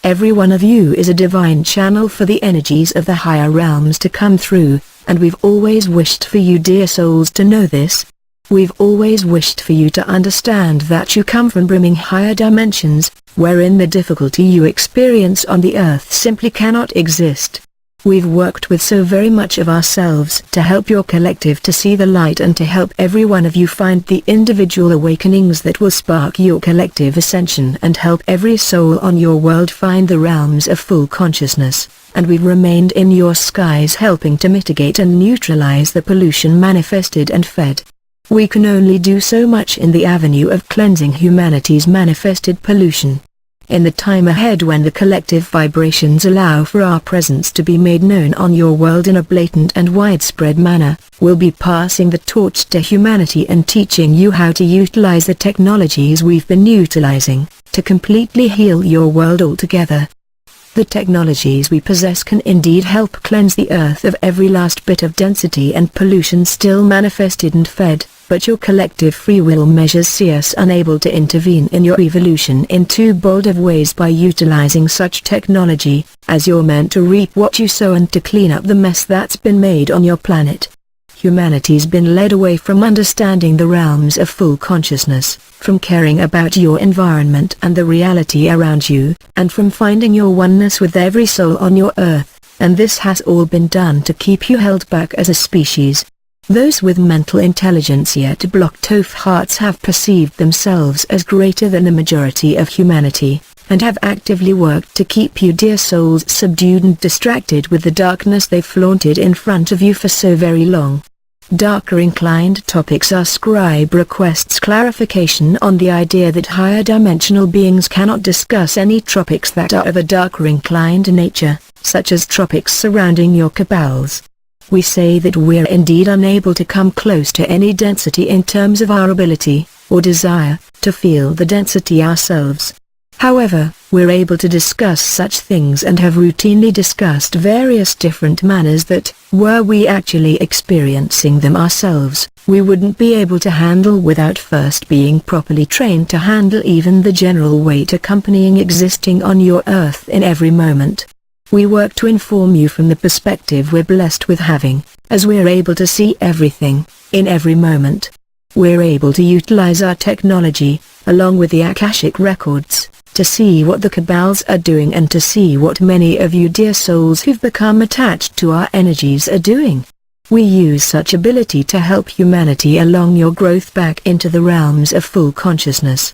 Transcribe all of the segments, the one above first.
Every one of you is a divine channel for the energies of the higher realms to come through, and we've always wished for you dear souls to know this. We've always wished for you to understand that you come from brimming higher dimensions, wherein the difficulty you experience on the earth simply cannot exist. We've worked with so very much of ourselves to help your collective to see the light and to help every one of you find the individual awakenings that will spark your collective ascension and help every soul on your world find the realms of full consciousness, and we've remained in your skies helping to mitigate and neutralize the pollution manifested and fed. We can only do so much in the avenue of cleansing humanity's manifested pollution. In the time ahead when the collective vibrations allow for our presence to be made known on your world in a blatant and widespread manner, we'll be passing the torch to humanity and teaching you how to utilize the technologies we've been utilizing, to completely heal your world altogether. The technologies we possess can indeed help cleanse the earth of every last bit of density and pollution still manifested and fed, but your collective free will measures see us unable to intervene in your evolution in too bold of ways by utilizing such technology, as you're meant to reap what you sow and to clean up the mess that's been made on your planet. Humanity's been led away from understanding the realms of full consciousness, from caring about your environment and the reality around you, and from finding your oneness with every soul on your earth, and this has all been done to keep you held back as a species. Those with mental intelligence yet blocked off hearts have perceived themselves as greater than the majority of humanity, and have actively worked to keep you dear souls subdued and distracted with the darkness they've flaunted in front of you for so very long. Darker inclined topics. Our scribe requests clarification on the idea that higher dimensional beings cannot discuss any topics that are of a darker inclined nature, such as topics surrounding your cabals. We say that we're indeed unable to come close to any density in terms of our ability, or desire, to feel the density ourselves. However, we're able to discuss such things and have routinely discussed various different manners that, were we actually experiencing them ourselves, we wouldn't be able to handle without first being properly trained to handle even the general weight accompanying existing on your earth in every moment. We work to inform you from the perspective we're blessed with having, as we're able to see everything, in every moment. We're able to utilize our technology, along with the Akashic records, to see what the cabals are doing and to see what many of you dear souls who've become attached to our energies are doing. We use such ability to help humanity along your growth back into the realms of full consciousness.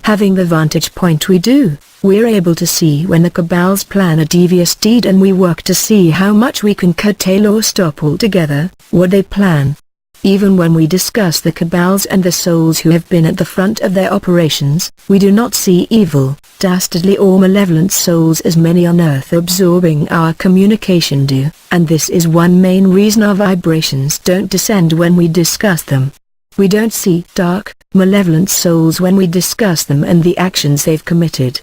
Having the vantage point we do, we're able to see when the cabals plan a devious deed, and we work to see how much we can curtail or stop altogether what they plan. Even when we discuss the cabals and the souls who have been at the front of their operations, we do not see evil, dastardly or malevolent souls as many on earth absorbing our communication do, and this is one main reason our vibrations don't descend when we discuss them. We don't see dark, malevolent souls when we discuss them and the actions they've committed.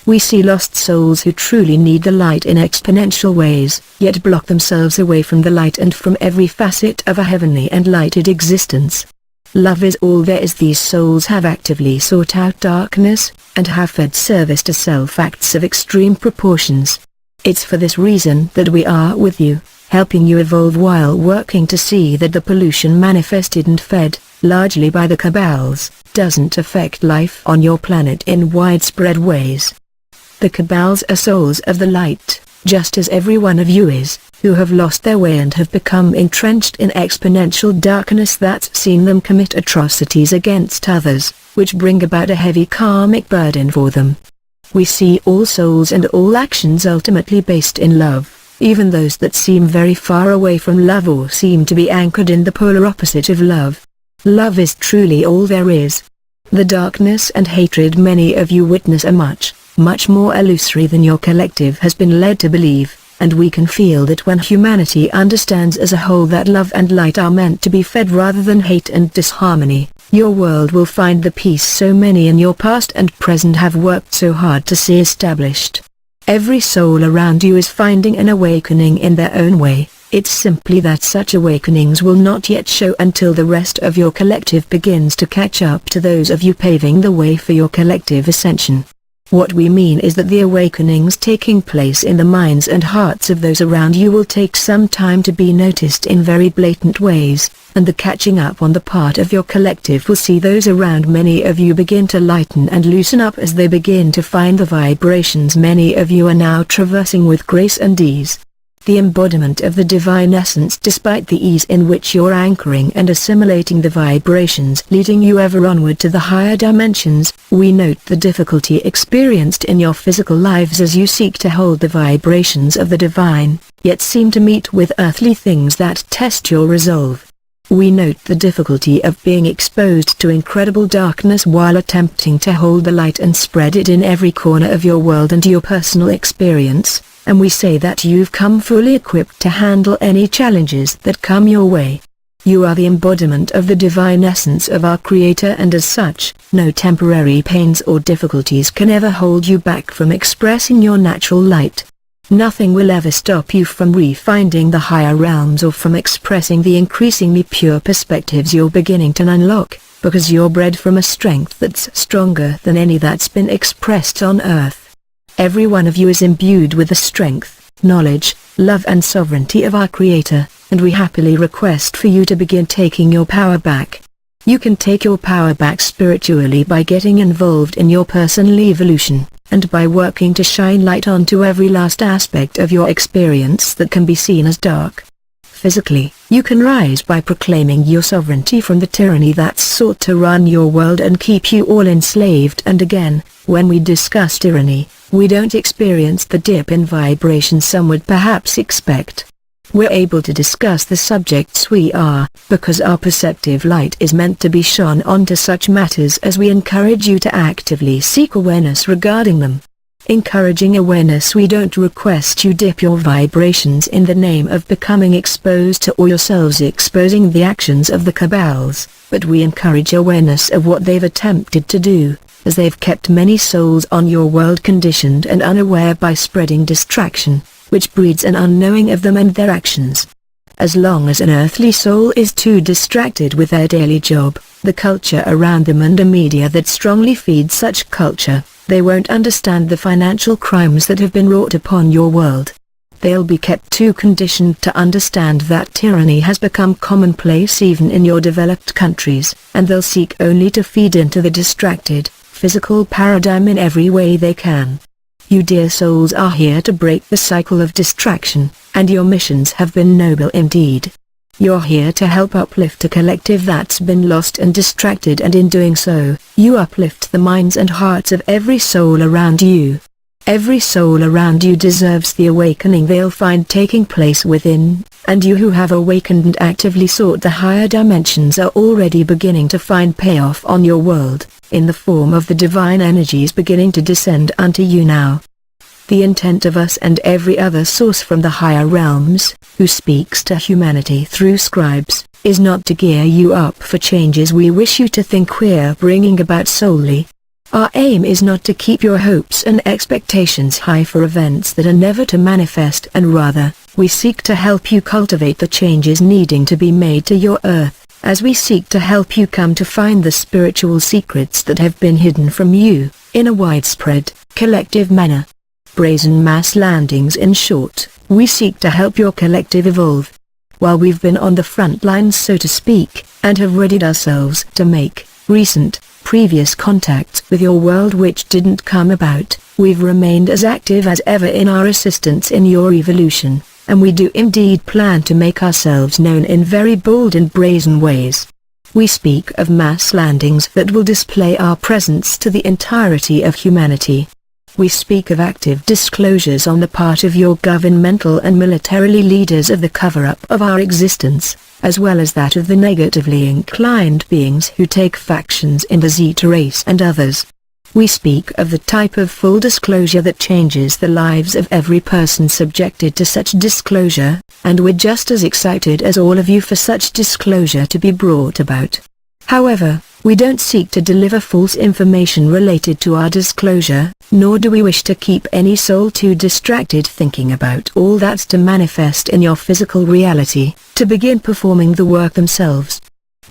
We see lost souls who truly need the light in exponential ways, yet block themselves away from the light and from every facet of a heavenly and lighted existence. Love is all there is. These souls have actively sought out darkness, and have fed service to self acts of extreme proportions. It's for this reason that we are with you, helping you evolve while working to see that the pollution manifested and fed, largely by the cabals, doesn't affect life on your planet in widespread ways. The cabals are souls of the light, just as every one of you is, who have lost their way and have become entrenched in exponential darkness that's seen them commit atrocities against others, which bring about a heavy karmic burden for them. We see all souls and all actions ultimately based in love, even those that seem very far away from love or seem to be anchored in the polar opposite of love. Love is truly all there is. The darkness and hatred many of you witness are much more illusory than your collective has been led to believe, and we can feel that when humanity understands as a whole that love and light are meant to be fed rather than hate and disharmony, your world will find the peace so many in your past and present have worked so hard to see established. Every soul around you is finding an awakening in their own way. It's simply that such awakenings will not yet show until the rest of your collective begins to catch up to those of you paving the way for your collective ascension. What we mean is that the awakenings taking place in the minds and hearts of those around you will take some time to be noticed in very blatant ways, and the catching up on the part of your collective will see those around many of you begin to lighten and loosen up as they begin to find the vibrations many of you are now traversing with grace and ease. The embodiment of the divine essence despite the ease in which you're anchoring and assimilating the vibrations leading you ever onward to the higher dimensions. We note the difficulty experienced in your physical lives as you seek to hold the vibrations of the divine, yet seem to meet with earthly things that test your resolve. We note the difficulty of being exposed to incredible darkness while attempting to hold the light and spread it in every corner of your world and your personal experience. And we say that you've come fully equipped to handle any challenges that come your way. You are the embodiment of the divine essence of our Creator, and as such, no temporary pains or difficulties can ever hold you back from expressing your natural light. Nothing will ever stop you from refinding the higher realms or from expressing the increasingly pure perspectives you're beginning to unlock, because you're bred from a strength that's stronger than any that's been expressed on earth. Every one of you is imbued with the strength, knowledge, love and sovereignty of our Creator, and we happily request for you to begin taking your power back. You can take your power back spiritually by getting involved in your personal evolution, and by working to shine light onto every last aspect of your experience that can be seen as dark. Physically, you can rise by proclaiming your sovereignty from the tyranny that's sought to run your world and keep you all enslaved. And again, when we discuss tyranny, we don't experience the dip in vibration some would perhaps expect. We're able to discuss the subjects we are, because our perceptive light is meant to be shone onto such matters as we encourage you to actively seek awareness regarding them. Encouraging awareness, we don't request you dip your vibrations in the name of becoming exposed to or yourselves exposing the actions of the cabals, but we encourage awareness of what they've attempted to do, as they've kept many souls on your world conditioned and unaware by spreading distraction, which breeds an unknowing of them and their actions. As long as an earthly soul is too distracted with their daily job, the culture around them and a media that strongly feeds such culture, they won't understand the financial crimes that have been wrought upon your world. They'll be kept too conditioned to understand that tyranny has become commonplace even in your developed countries, and they'll seek only to feed into the distracted, physical paradigm in every way they can. You dear souls are here to break the cycle of distraction, and your missions have been noble indeed. You're here to help uplift a collective that's been lost and distracted, and in doing so, you uplift the minds and hearts of every soul around you. Every soul around you deserves the awakening they'll find taking place within, and you who have awakened and actively sought the higher dimensions are already beginning to find payoff on your world, in the form of the divine energies beginning to descend unto you now. The intent of us and every other source from the higher realms, who speaks to humanity through scribes, is not to gear you up for changes we wish you to think we're bringing about solely. Our aim is not to keep your hopes and expectations high for events that are never to manifest, and rather, we seek to help you cultivate the changes needing to be made to your earth, as we seek to help you come to find the spiritual secrets that have been hidden from you, in a widespread, collective manner. Brazen mass landings. In short, we seek to help your collective evolve. While we've been on the front lines, so to speak, and have readied ourselves to make previous contacts with your world which didn't come about, we've remained as active as ever in our assistance in your evolution, and we do indeed plan to make ourselves known in very bold and brazen ways. We speak of mass landings that will display our presence to the entirety of humanity. We speak of active disclosures on the part of your governmental and militarily leaders of the cover-up of our existence, as well as that of the negatively inclined beings who take factions in the Zeta race and others. We speak of the type of full disclosure that changes the lives of every person subjected to such disclosure, and we're just as excited as all of you for such disclosure to be brought about. However, we don't seek to deliver false information related to our disclosure, nor do we wish to keep any soul too distracted thinking about all that's to manifest in your physical reality, to begin performing the work themselves.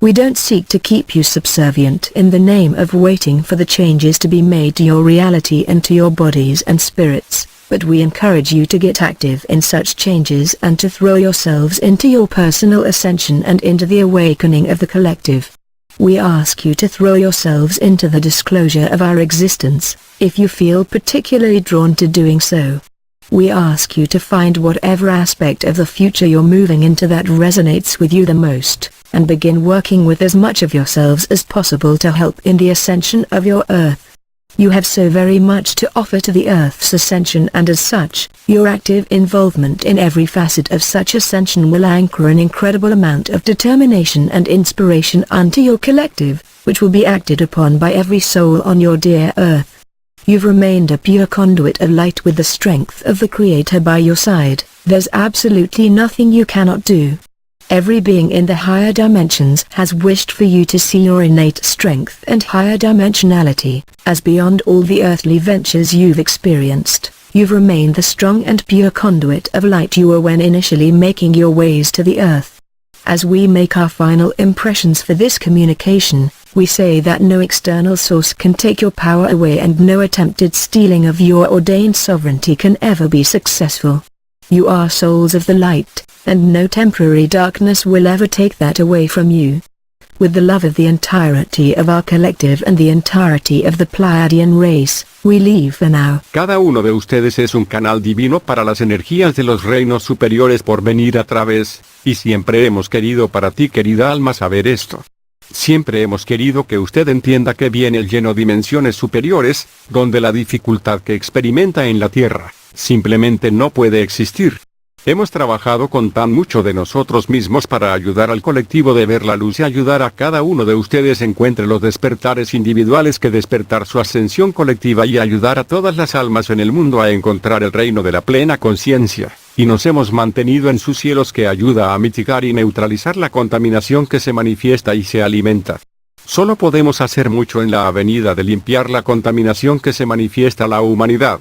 We don't seek to keep you subservient in the name of waiting for the changes to be made to your reality and to your bodies and spirits, but we encourage you to get active in such changes and to throw yourselves into your personal ascension and into the awakening of the collective. We ask you to throw yourselves into the disclosure of our existence, if you feel particularly drawn to doing so. We ask you to find whatever aspect of the future you're moving into that resonates with you the most, and begin working with as much of yourselves as possible to help in the ascension of your Earth. You have so very much to offer to the Earth's ascension, and as such, your active involvement in every facet of such ascension will anchor an incredible amount of determination and inspiration unto your collective, which will be acted upon by every soul on your dear Earth. You've remained a pure conduit of light with the strength of the Creator by your side. There's absolutely nothing you cannot do. Every being in the higher dimensions has wished for you to see your innate strength and higher dimensionality, as beyond all the earthly ventures you've experienced, you've remained the strong and pure conduit of light you were when initially making your ways to the earth. As we make our final impressions for this communication, we say that no external source can take your power away and no attempted stealing of your ordained sovereignty can ever be successful. You are souls of the light, and no temporary darkness will ever take that away from you. With the love of the entirety of our collective and the entirety of the Pleiadian race, we leave for now. Cada uno de ustedes es un canal divino para las energías de los reinos superiores por venir a través, y siempre hemos querido para ti, querida alma, saber esto. Siempre hemos querido que usted entienda que viene el lleno dimensiones superiores, donde la dificultad que experimenta en la Tierra, simplemente no puede existir. Hemos trabajado con tan mucho de nosotros mismos para ayudar al colectivo de ver la luz y ayudar a cada uno de ustedes encuentre los despertares individuales que despertar su ascensión colectiva y ayudar a todas las almas en el mundo a encontrar el reino de la plena conciencia. Y nos hemos mantenido en sus cielos que ayuda a mitigar y neutralizar la contaminación que se manifiesta y se alimenta. Solo podemos hacer mucho en la avenida de limpiar la contaminación que se manifiesta a la humanidad.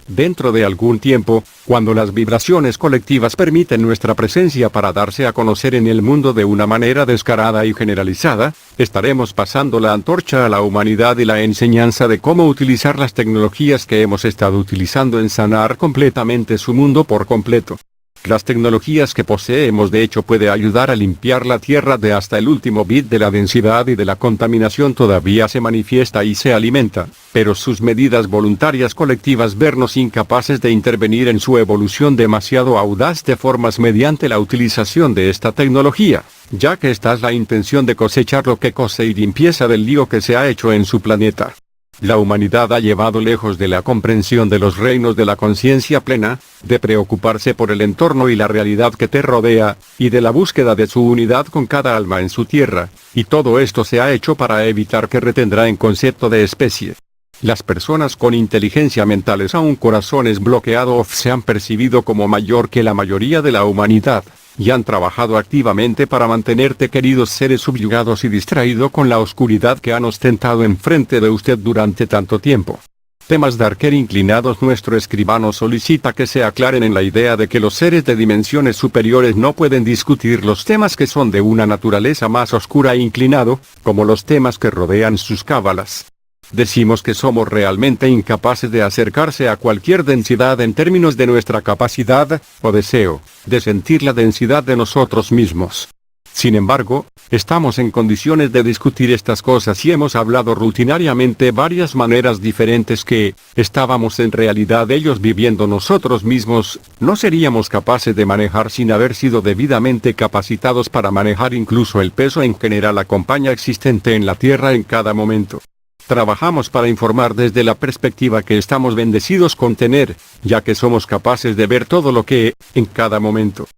Dentro de algún tiempo, cuando las vibraciones colectivas permiten nuestra presencia para darse a conocer en el mundo de una manera descarada y generalizada, estaremos pasando la antorcha a la humanidad y la enseñanza de cómo utilizar las tecnologías que hemos estado utilizando en sanar completamente su mundo por completo. Las tecnologías que poseemos de hecho puede ayudar a limpiar la Tierra de hasta el último bit de la densidad y de la contaminación todavía se manifiesta y se alimenta, pero sus medidas voluntarias colectivas vernos incapaces de intervenir en su evolución demasiado audaz de formas mediante la utilización de esta tecnología, ya que esta es la intención de cosechar lo que cose y limpieza del lío que se ha hecho en su planeta. La humanidad ha llevado lejos de la comprensión de los reinos de la conciencia plena, de preocuparse por el entorno y la realidad que te rodea, y de la búsqueda de su unidad con cada alma en su tierra, y todo esto se ha hecho para evitar que retendrá en concepto de especie. Las personas con inteligencia mentales aún corazones bloqueados se han percibido como mayor que la mayoría de la humanidad, y han trabajado activamente para mantenerte queridos seres subyugados y distraído con la oscuridad que han ostentado enfrente de usted durante tanto tiempo. Temas Darker inclinados. Nuestro escribano solicita que se aclaren en la idea de que los seres de dimensiones superiores no pueden discutir los temas que son de una naturaleza más oscura e inclinado, como los temas que rodean sus cábalas. Decimos que somos realmente incapaces de acercarse a cualquier densidad en términos de nuestra capacidad, o deseo, de sentir la densidad de nosotros mismos. Sin embargo, estamos en condiciones de discutir estas cosas y hemos hablado rutinariamente varias maneras diferentes que, estábamos en realidad ellos viviendo nosotros mismos, no seríamos capaces de manejar sin haber sido debidamente capacitados para manejar incluso el peso en general la compañía existente en la Tierra en cada momento. Trabajamos para informar desde la perspectiva que estamos bendecidos con tener, ya que somos capaces de ver todo lo que, en cada momento.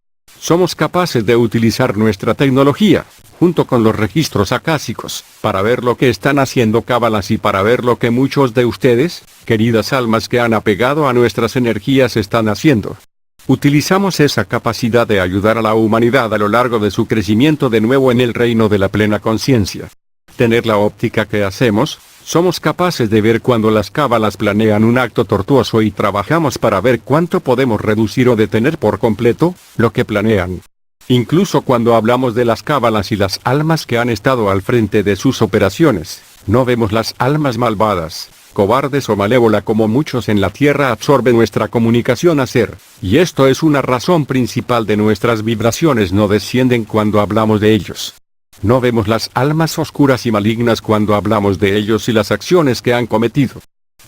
Somos capaces de utilizar nuestra tecnología, junto con los registros acásicos, para ver lo que están haciendo cábalas y para ver lo que muchos de ustedes, queridas almas que han apegado a nuestras energías, están haciendo. Utilizamos esa capacidad de ayudar a la humanidad a lo largo de su crecimiento de nuevo en el reino de la plena conciencia. Tener la óptica que hacemos, somos capaces de ver cuando las cábalas planean un acto tortuoso y trabajamos para ver cuánto podemos reducir o detener por completo lo que planean. Incluso cuando hablamos de las cábalas y las almas que han estado al frente de sus operaciones, no vemos las almas malvadas, cobardes o malévolas como muchos en la tierra absorben nuestra comunicación a ser, y esto es una razón principal de nuestras vibraciones no descienden cuando hablamos de ellos. No vemos las almas oscuras y malignas cuando hablamos de ellos y las acciones que han cometido.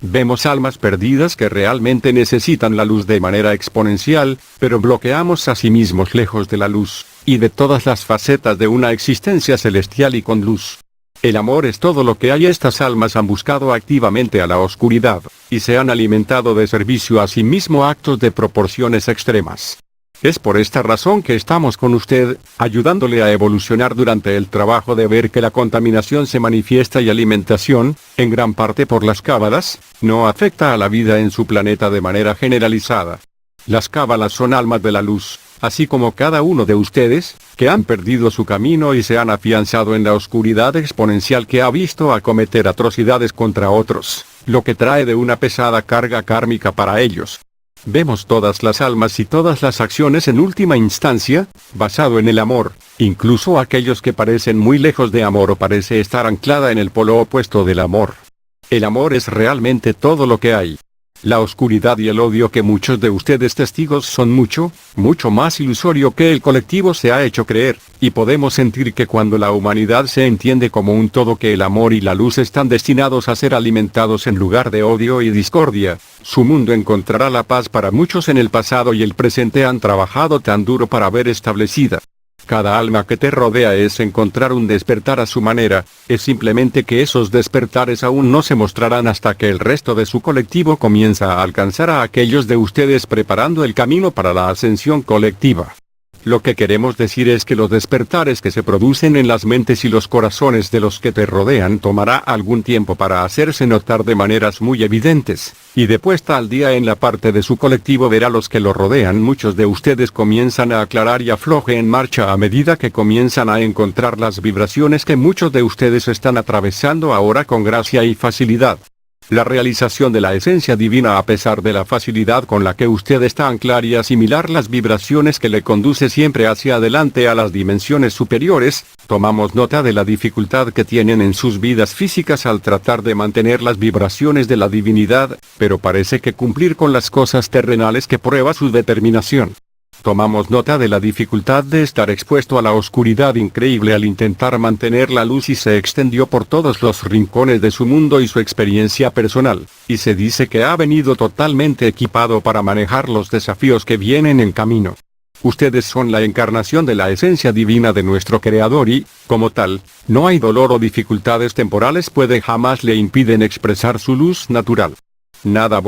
Vemos almas perdidas que realmente necesitan la luz de manera exponencial, pero bloqueamos a sí mismos lejos de la luz, y de todas las facetas de una existencia celestial y con luz. El amor es todo lo que hay. Estas almas han buscado activamente a la oscuridad, y se han alimentado de servicio a sí mismo actos de proporciones extremas. Es por esta razón que estamos con usted, ayudándole a evolucionar durante el trabajo de ver que la contaminación se manifiesta y alimentación, en gran parte por las cábalas, no afecta a la vida en su planeta de manera generalizada. Las cábalas son almas de la luz, así como cada uno de ustedes, que han perdido su camino y se han afianzado en la oscuridad exponencial que ha visto a cometer atrocidades contra otros, lo que trae de una pesada carga kármica para ellos. Vemos todas las almas y todas las acciones en última instancia, basado en el amor, incluso aquellos que parecen muy lejos de amor o parece estar anclada en el polo opuesto del amor. El amor es realmente todo lo que hay. La oscuridad y el odio que muchos de ustedes testigos son mucho más ilusorio que el colectivo se ha hecho creer, y podemos sentir que cuando la humanidad se entiende como un todo que el amor y la luz están destinados a ser alimentados en lugar de odio y discordia, su mundo encontrará la paz. Para muchos en el pasado y el presente han trabajado tan duro para ver establecida. Cada alma que te rodea es encontrar un despertar a su manera, es simplemente que esos despertares aún no se mostrarán hasta que el resto de su colectivo comienza a alcanzar a aquellos de ustedes preparando el camino para la ascensión colectiva. Lo que queremos decir es que los despertares que se producen en las mentes y los corazones de los que te rodean tomará algún tiempo para hacerse notar de maneras muy evidentes, y de puesta al día en la parte de su colectivo verá los que lo rodean. Muchos de ustedes comienzan a aclarar y afloje en marcha a medida que comienzan a encontrar las vibraciones que muchos de ustedes están atravesando ahora con gracia y facilidad. La realización de la esencia divina a pesar de la facilidad con la que usted está anclar y asimilar las vibraciones que le conduce siempre hacia adelante a las dimensiones superiores, tomamos nota de la dificultad que tienen en sus vidas físicas al tratar de mantener las vibraciones de la divinidad, pero parece que cumplir con las cosas terrenales que prueba su determinación. Tomamos nota de la dificultad de estar expuesto a la oscuridad increíble al intentar mantener la luz y se extendió por todos los rincones de su mundo y su experiencia personal, y se dice que ha venido totalmente equipado para manejar los desafíos que vienen en camino. Ustedes son la encarnación de la esencia divina de nuestro Creador y, como tal, no hay dolor o dificultades temporales jamás le impiden expresar su luz natural. Nada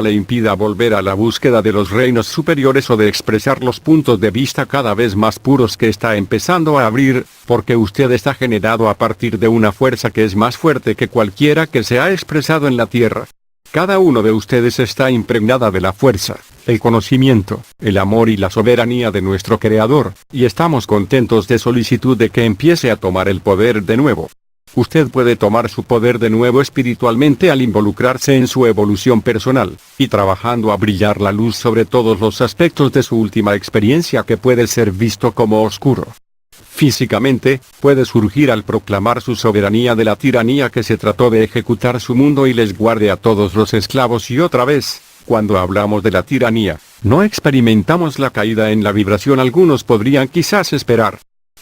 le impida volver a la búsqueda de los reinos superiores o de expresar los puntos de vista cada vez más puros que está empezando a abrir, porque usted está generado a partir de una fuerza que es más fuerte que cualquiera que se ha expresado en la tierra. Cada uno de ustedes está impregnada de la fuerza, el conocimiento, el amor y la soberanía de nuestro Creador, y estamos contentos de solicitud de que empiece a tomar el poder de nuevo. Usted puede tomar su poder de nuevo espiritualmente al involucrarse en su evolución personal, y trabajando a brillar la luz sobre todos los aspectos de su última experiencia que puede ser visto como oscuro. Físicamente, puede surgir al proclamar su soberanía de la tiranía que se trató de ejecutar su mundo y les guarde a todos los esclavos. Y otra vez, cuando hablamos de la tiranía, no experimentamos la caída en la vibración. Algunos podrían quizás esperar.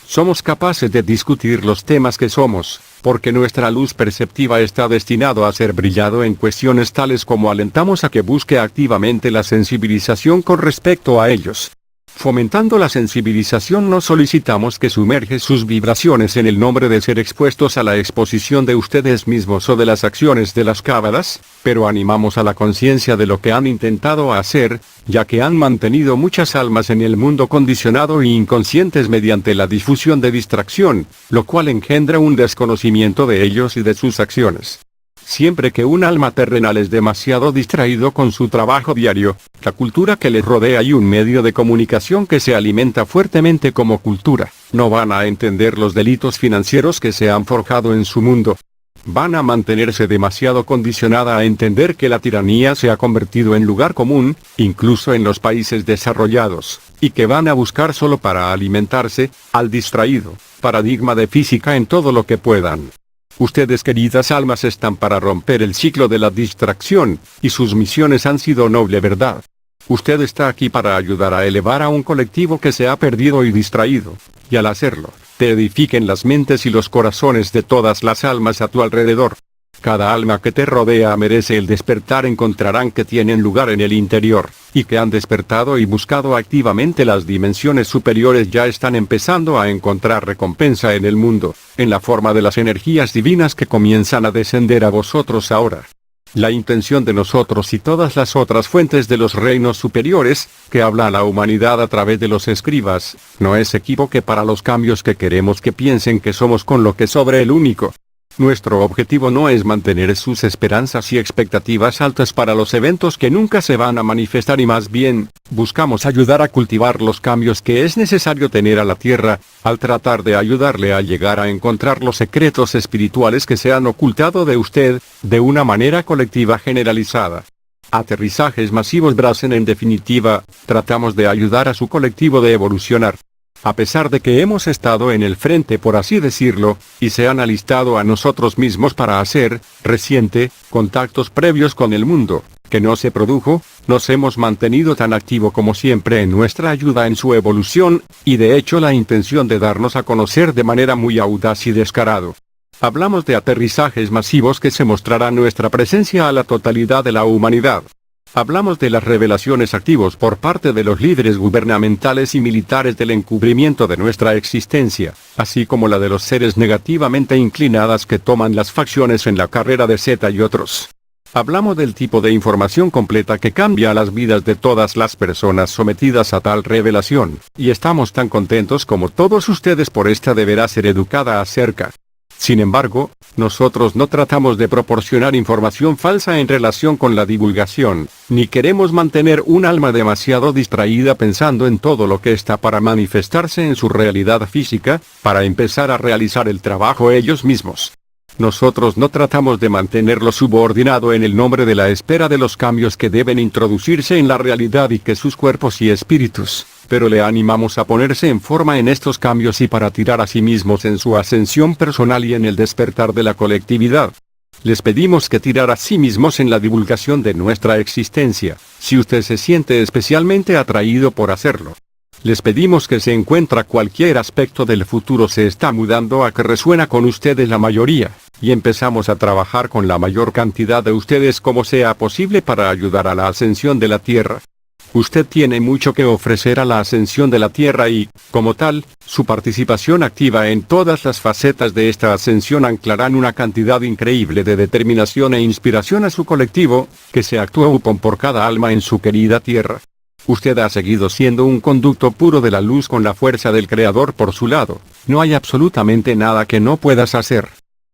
Somos capaces de discutir los temas que somos, porque nuestra luz perceptiva está destinado a ser brillado en cuestiones tales como alentamos a que busque activamente la sensibilización con respecto a ellos. Fomentando la sensibilización no solicitamos que sumerge sus vibraciones en el nombre de ser expuestos a la exposición de ustedes mismos o de las acciones de las cábalas, pero animamos a la conciencia de lo que han intentado hacer, ya que han mantenido muchas almas en el mundo condicionado e inconscientes mediante la difusión de distracción, lo cual engendra un desconocimiento de ellos y de sus acciones. Siempre que un alma terrenal es demasiado distraído con su trabajo diario, la cultura que les rodea y un medio de comunicación que se alimenta fuertemente como cultura, no van a entender los delitos financieros que se han forjado en su mundo. van a mantenerse demasiado condicionada a entender que la tiranía se ha convertido en lugar común, incluso en los países desarrollados, y que van a buscar solo para alimentarse, al distraído, paradigma de física en todo lo que puedan. Ustedes, queridas almas, están para romper el ciclo de la distracción, y sus misiones han sido noble, ¿verdad? Usted está aquí para ayudar a elevar a un colectivo que se ha perdido y distraído, y al hacerlo, te edifiquen las mentes y los corazones de todas las almas a tu alrededor. Cada alma que te rodea merece el despertar. Encontrarán que tienen lugar en el interior, y que han despertado y buscado activamente las dimensiones superiores. Ya están empezando a encontrar recompensa en el mundo, en la forma de las energías divinas que comienzan a descender a vosotros ahora. La intención de nosotros y todas las otras fuentes de los reinos superiores, que habla a la humanidad a través de los escribas, no es equívoco para los cambios que queremos que piensen que somos con lo que sobre el único. Nuestro objetivo no es mantener sus esperanzas y expectativas altas para los eventos que nunca se van a manifestar, y más bien, buscamos ayudar a cultivar los cambios que es necesario tener a la Tierra, al tratar de ayudarle a llegar a encontrar los secretos espirituales que se han ocultado de usted, de una manera colectiva generalizada. Aterrizajes masivos Brazen. En definitiva, tratamos de ayudar a su colectivo de evolucionar. A pesar de que hemos estado en el frente, por así decirlo, y se han alistado a nosotros mismos para hacer, reciente, contactos previos con el mundo, que no se produjo, nos hemos mantenido tan activo como siempre en nuestra ayuda en su evolución, y de hecho la intención de darnos a conocer de manera muy audaz y descarado. Hablamos de aterrizajes masivos que se mostrará nuestra presencia a la totalidad de la humanidad. Hablamos de las revelaciones activos por parte de los líderes gubernamentales y militares del encubrimiento de nuestra existencia, así como la de los seres negativamente inclinadas que toman las facciones en la carrera de Z y otros. Hablamos del tipo de información completa que cambia las vidas de todas las personas sometidas a tal revelación, y estamos tan contentos como todos ustedes por esta deberá ser educada acerca. Sin embargo, nosotros no tratamos de proporcionar información falsa en relación con la divulgación, ni queremos mantener un alma demasiado distraída pensando en todo lo que está para manifestarse en su realidad física, para empezar a realizar el trabajo ellos mismos. Nosotros no tratamos de mantenerlo subordinado en el nombre de la espera de los cambios que deben introducirse en la realidad y que sus cuerpos y espíritus, pero le animamos a ponerse en forma en estos cambios y para tirar a sí mismos en su ascensión personal y en el despertar de la colectividad. Les pedimos que tirar a sí mismos en la divulgación de nuestra existencia, si usted se siente especialmente atraído por hacerlo. Les pedimos que se encuentra cualquier aspecto del futuro se está mudando a que resuena con ustedes la mayoría, y empezamos a trabajar con la mayor cantidad de ustedes como sea posible para ayudar a la ascensión de la Tierra. Usted tiene mucho que ofrecer a la ascensión de la Tierra y, como tal, su participación activa en todas las facetas de esta ascensión anclarán una cantidad increíble de determinación e inspiración a su colectivo, que se actúa por cada alma en su querida Tierra. Usted ha seguido siendo un conducto puro de la luz con la fuerza del Creador por su lado. No hay absolutamente nada que no puedas hacer.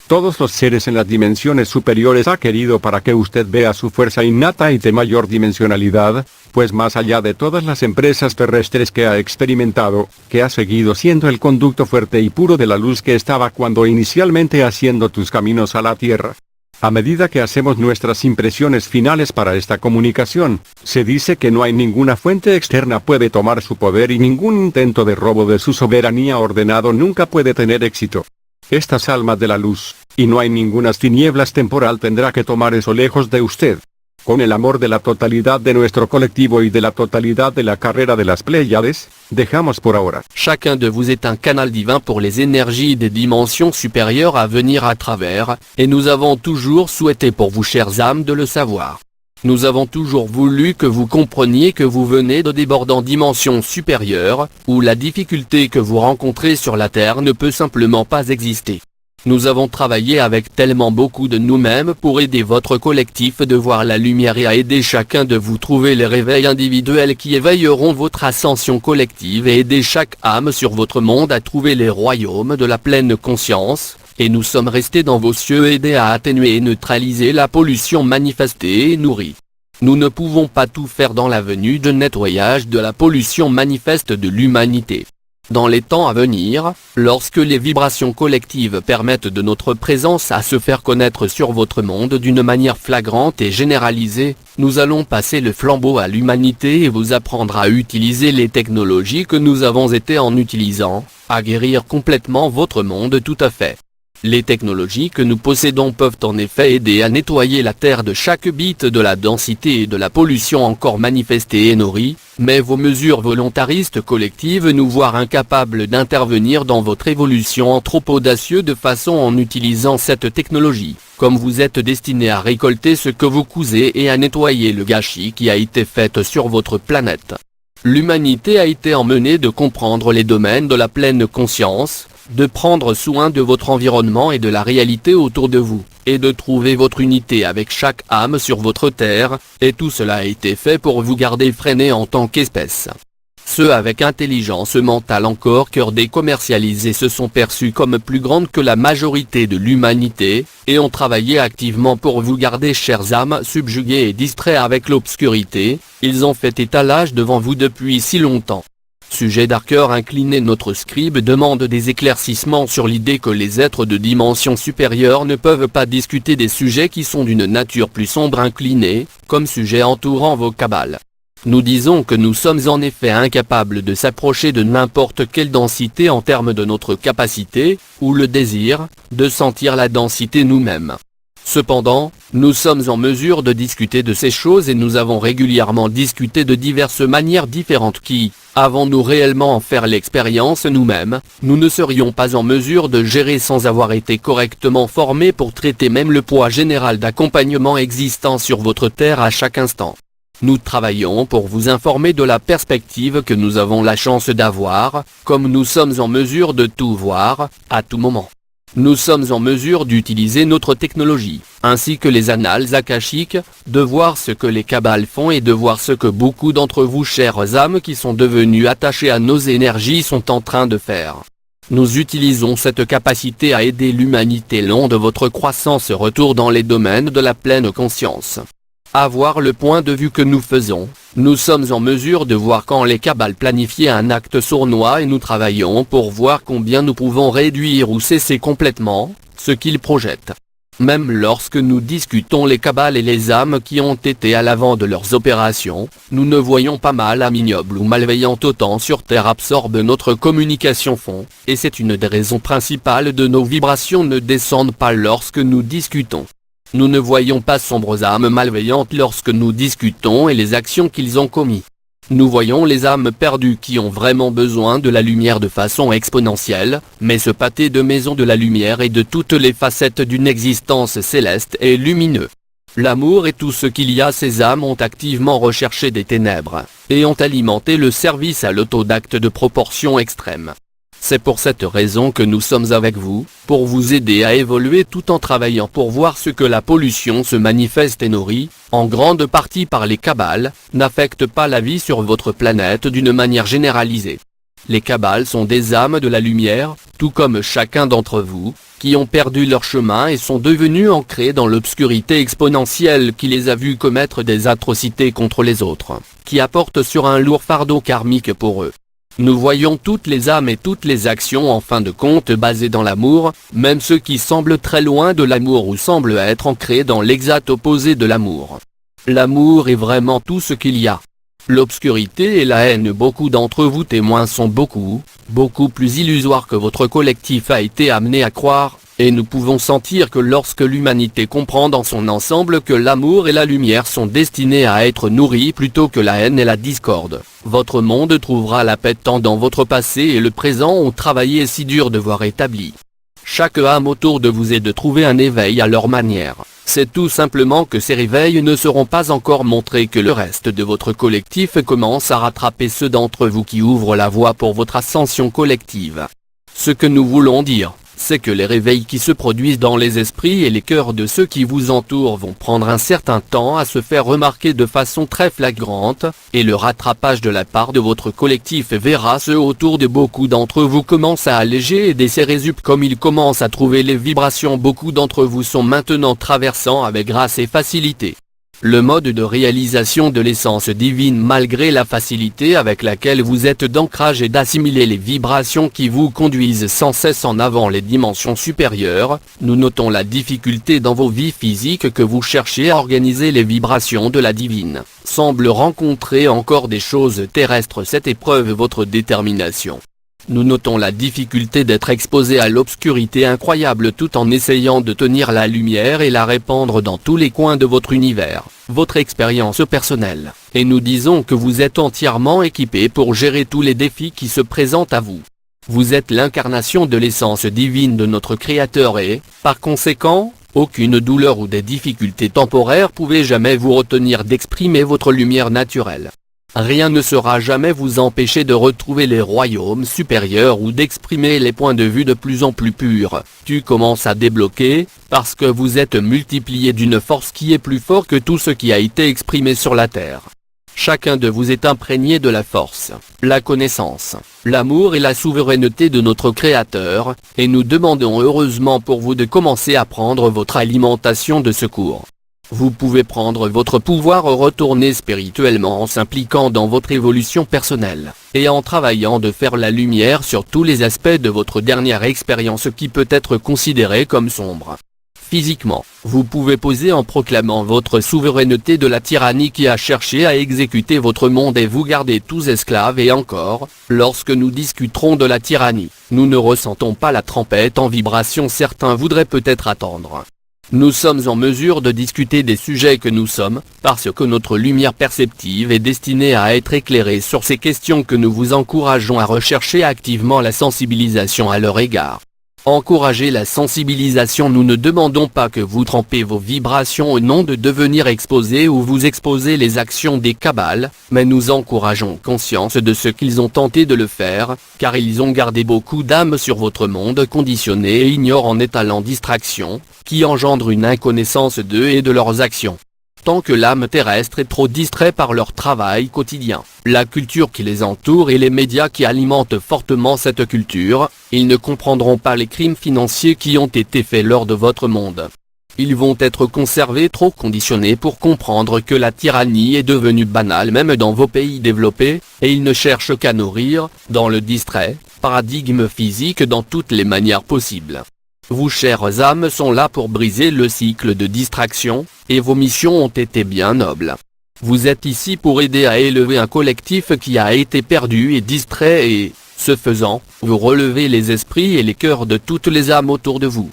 Todos los seres en las dimensiones superiores ha querido para que usted vea su fuerza innata y de mayor dimensionalidad, pues más allá de todas las empresas terrestres que ha experimentado, que ha seguido siendo el conducto fuerte y puro de la luz que estaba cuando inicialmente haciendo tus caminos a la Tierra. A medida que hacemos nuestras impresiones finales para esta comunicación, se dice que no hay ninguna fuente externa puede tomar su poder y ningún intento de robo de su soberanía ordenado nunca puede tener éxito. Estas almas de la luz, y no hay ninguna tinieblas temporal tendrá que tomar eso lejos de usted. Con el amor de la totalidad de nuestro colectivo y de la totalidad de la carrera de las Pléyades, dejamos por ahora. Chacun de vous est un canal divin pour les énergies des dimensions supérieures à venir à travers, et nous avons toujours souhaité pour vous chères âmes de le savoir. Nous avons toujours voulu que vous compreniez que vous venez de débordant dimensions supérieures, où la difficulté que vous rencontrez sur la Terre ne peut simplement pas exister. Nous avons travaillé avec tellement beaucoup de nous-mêmes pour aider votre collectif de voir la lumière et à aider chacun de vous trouver les réveils individuels qui éveilleront votre ascension collective et aider chaque âme sur votre monde à trouver les royaumes de la pleine conscience, et nous sommes restés dans vos cieux aider à atténuer et neutraliser la pollution manifestée et nourrie. Nous ne pouvons pas tout faire dans la venue de nettoyage de la pollution manifeste de l'humanité. Dans les temps à venir, lorsque les vibrations collectives permettent de notre présence à se faire connaître sur votre monde d'une manière flagrante et généralisée, nous allons passer le flambeau à l'humanité et vous apprendre à utiliser les technologies que nous avons été en utilisant, à guérir complètement votre monde tout à fait. Les technologies que nous possédons peuvent en effet aider à nettoyer la Terre de chaque bit de la densité et de la pollution encore manifestée et nourrie, mais vos mesures volontaristes collectives nous voient incapables d'intervenir dans votre évolution en trop audacieux de façon en utilisant cette technologie, comme vous êtes destiné à récolter ce que vous cousez et à nettoyer le gâchis qui a été fait sur votre planète. L'humanité a été emmenée de comprendre les domaines de la pleine conscience, de prendre soin de votre environnement et de la réalité autour de vous, et de trouver votre unité avec chaque âme sur votre terre, et tout cela a été fait pour vous garder freiné en tant qu'espèce. Ceux avec intelligence mentale encore cœur décommercialisés se sont perçus comme plus grandes que la majorité de l'humanité, et ont travaillé activement pour vous garder chères âmes subjuguées et distraits avec l'obscurité, ils ont fait étalage devant vous depuis si longtemps. Sujet d'arcœur incliné, notre scribe demande des éclaircissements sur l'idée que les êtres de dimension supérieure ne peuvent pas discuter des sujets qui sont d'une nature plus sombre inclinée, comme sujet entourant vos cabales. Nous disons que nous sommes en effet incapables de s'approcher de n'importe quelle densité en termes de notre capacité, ou le désir, de sentir la densité nous-mêmes. Cependant, nous sommes en mesure de discuter de ces choses et nous avons régulièrement discuté de diverses manières différentes qui, avons-nous réellement en faire l'expérience nous-mêmes, nous ne serions pas en mesure de gérer sans avoir été correctement formés pour traiter même le poids général d'accompagnement existant sur votre terre à chaque instant. Nous travaillons pour vous informer de la perspective que nous avons la chance d'avoir, comme nous sommes en mesure de tout voir, à tout moment. Nous sommes en mesure d'utiliser notre technologie, ainsi que les annales akashiques, de voir ce que les cabales font et de voir ce que beaucoup d'entre vous chères âmes qui sont devenues attachées à nos énergies sont en train de faire. Nous utilisons cette capacité à aider l'humanité long de votre croissance retour dans les domaines de la pleine conscience. À voir le point de vue que nous faisons, nous sommes en mesure de voir quand les cabales planifient un acte sournois et nous travaillons pour voir combien nous pouvons réduire ou cesser complètement ce qu'ils projettent. Même lorsque nous discutons les cabales et les âmes qui ont été à l'avant de leurs opérations, nous ne voyons pas mal à ignoble ou malveillant autant sur Terre absorbe notre communication fond, et c'est une des raisons principales de nos vibrations ne descendent pas lorsque nous discutons. Nous ne voyons pas sombres âmes malveillantes lorsque nous discutons et les actions qu'ils ont commis. Nous voyons les âmes perdues qui ont vraiment besoin de la lumière de façon exponentielle, mais ce pâté de maison de la lumière et de toutes les facettes d'une existence céleste et lumineux. L'amour et tout ce qu'il y a, ces âmes ont activement recherché des ténèbres, et ont alimenté le service à l'autodacte de proportions extrêmes. C'est pour cette raison que nous sommes avec vous, pour vous aider à évoluer tout en travaillant pour voir ce que la pollution se manifeste et nourrit, en grande partie par les cabales, n'affecte pas la vie sur votre planète d'une manière généralisée. Les cabales sont des âmes de la lumière, tout comme chacun d'entre vous, qui ont perdu leur chemin et sont devenus ancrés dans l'obscurité exponentielle qui les a vus commettre des atrocités contre les autres, qui apportent sur un lourd fardeau karmique pour eux. Nous voyons toutes les âmes et toutes les actions en fin de compte basées dans l'amour, même ceux qui semblent très loin de l'amour ou semblent être ancrés dans l'exact opposé de l'amour. L'amour est vraiment tout ce qu'il y a. L'obscurité et la haine, beaucoup d'entre vous témoins, sont beaucoup plus illusoires que votre collectif a été amené à croire, et nous pouvons sentir que lorsque l'humanité comprend dans son ensemble que l'amour et la lumière sont destinés à être nourris plutôt que la haine et la discorde, votre monde trouvera la paix tant dans votre passé et le présent ont travaillé si dur de voir établi. Chaque âme autour de vous est de trouver un éveil à leur manière. C'est tout simplement que ces réveils ne seront pas encore montrés que le reste de votre collectif commence à rattraper ceux d'entre vous qui ouvrent la voie pour votre ascension collective. Ce que nous voulons dire, c'est que les réveils qui se produisent dans les esprits et les cœurs de ceux qui vous entourent vont prendre un certain temps à se faire remarquer de façon très flagrante, et le rattrapage de la part de votre collectif verra ceux autour de beaucoup d'entre vous commencent à alléger et desserrer comme ils commencent à trouver les vibrations. Beaucoup d'entre vous sont maintenant traversant avec grâce et facilité. Le mode de réalisation de l'essence divine malgré la facilité avec laquelle vous êtes d'ancrage et d'assimiler les vibrations qui vous conduisent sans cesse en avant les dimensions supérieures, nous notons la difficulté dans vos vies physiques que vous cherchez à organiser les vibrations de la divine, semble rencontrer encore des choses terrestres. Cette épreuve votre détermination. Nous notons la difficulté d'être exposé à l'obscurité incroyable tout en essayant de tenir la lumière et la répandre dans tous les coins de votre univers, votre expérience personnelle, et nous disons que vous êtes entièrement équipé pour gérer tous les défis qui se présentent à vous. Vous êtes l'incarnation de l'essence divine de notre Créateur et, par conséquent, aucune douleur ou des difficultés temporaires pouvaient jamais vous retenir d'exprimer votre lumière naturelle. Rien ne saura jamais vous empêcher de retrouver les royaumes supérieurs ou d'exprimer les points de vue de plus en plus purs. Tu commences à débloquer, parce que vous êtes multiplié d'une force qui est plus fort que tout ce qui a été exprimé sur la terre. Chacun de vous est imprégné de la force, la connaissance, l'amour et la souveraineté de notre Créateur, et nous demandons heureusement pour vous de commencer à prendre votre alimentation de secours. Vous pouvez prendre votre pouvoir retourner spirituellement en s'impliquant dans votre évolution personnelle, et en travaillant de faire la lumière sur tous les aspects de votre dernière expérience qui peut être considérée comme sombre. Physiquement, vous pouvez poser en proclamant votre souveraineté de la tyrannie qui a cherché à exécuter votre monde et vous garder tous esclaves et encore, lorsque nous discuterons de la tyrannie, nous ne ressentons pas la trompette en vibration. Certains voudraient peut-être attendre. Nous sommes en mesure de discuter des sujets que nous sommes, parce que notre lumière perceptive est destinée à être éclairée sur ces questions que nous vous encourageons à rechercher activement la sensibilisation à leur égard. Encourager la sensibilisation. Nous ne demandons pas que vous trempez vos vibrations au nom de devenir exposé ou vous exposer les actions des cabales, mais nous encourageons conscience de ce qu'ils ont tenté de le faire, car ils ont gardé beaucoup d'âme sur votre monde conditionné et ignorent en étalant distraction, qui engendre une inconnaissance d'eux et de leurs actions. Tant que l'âme terrestre est trop distraite par leur travail quotidien, la culture qui les entoure et les médias qui alimentent fortement cette culture, ils ne comprendront pas les crimes financiers qui ont été faits lors de votre monde. Ils vont être conservés trop conditionnés pour comprendre que la tyrannie est devenue banale même dans vos pays développés, et ils ne cherchent qu'à nourrir, dans le distrait, paradigme physique dans toutes les manières possibles. Vous chères âmes sont là pour briser le cycle de distraction, et vos missions ont été bien nobles. Vous êtes ici pour aider à élever un collectif qui a été perdu et distrait et, ce faisant, vous relevez les esprits et les cœurs de toutes les âmes autour de vous.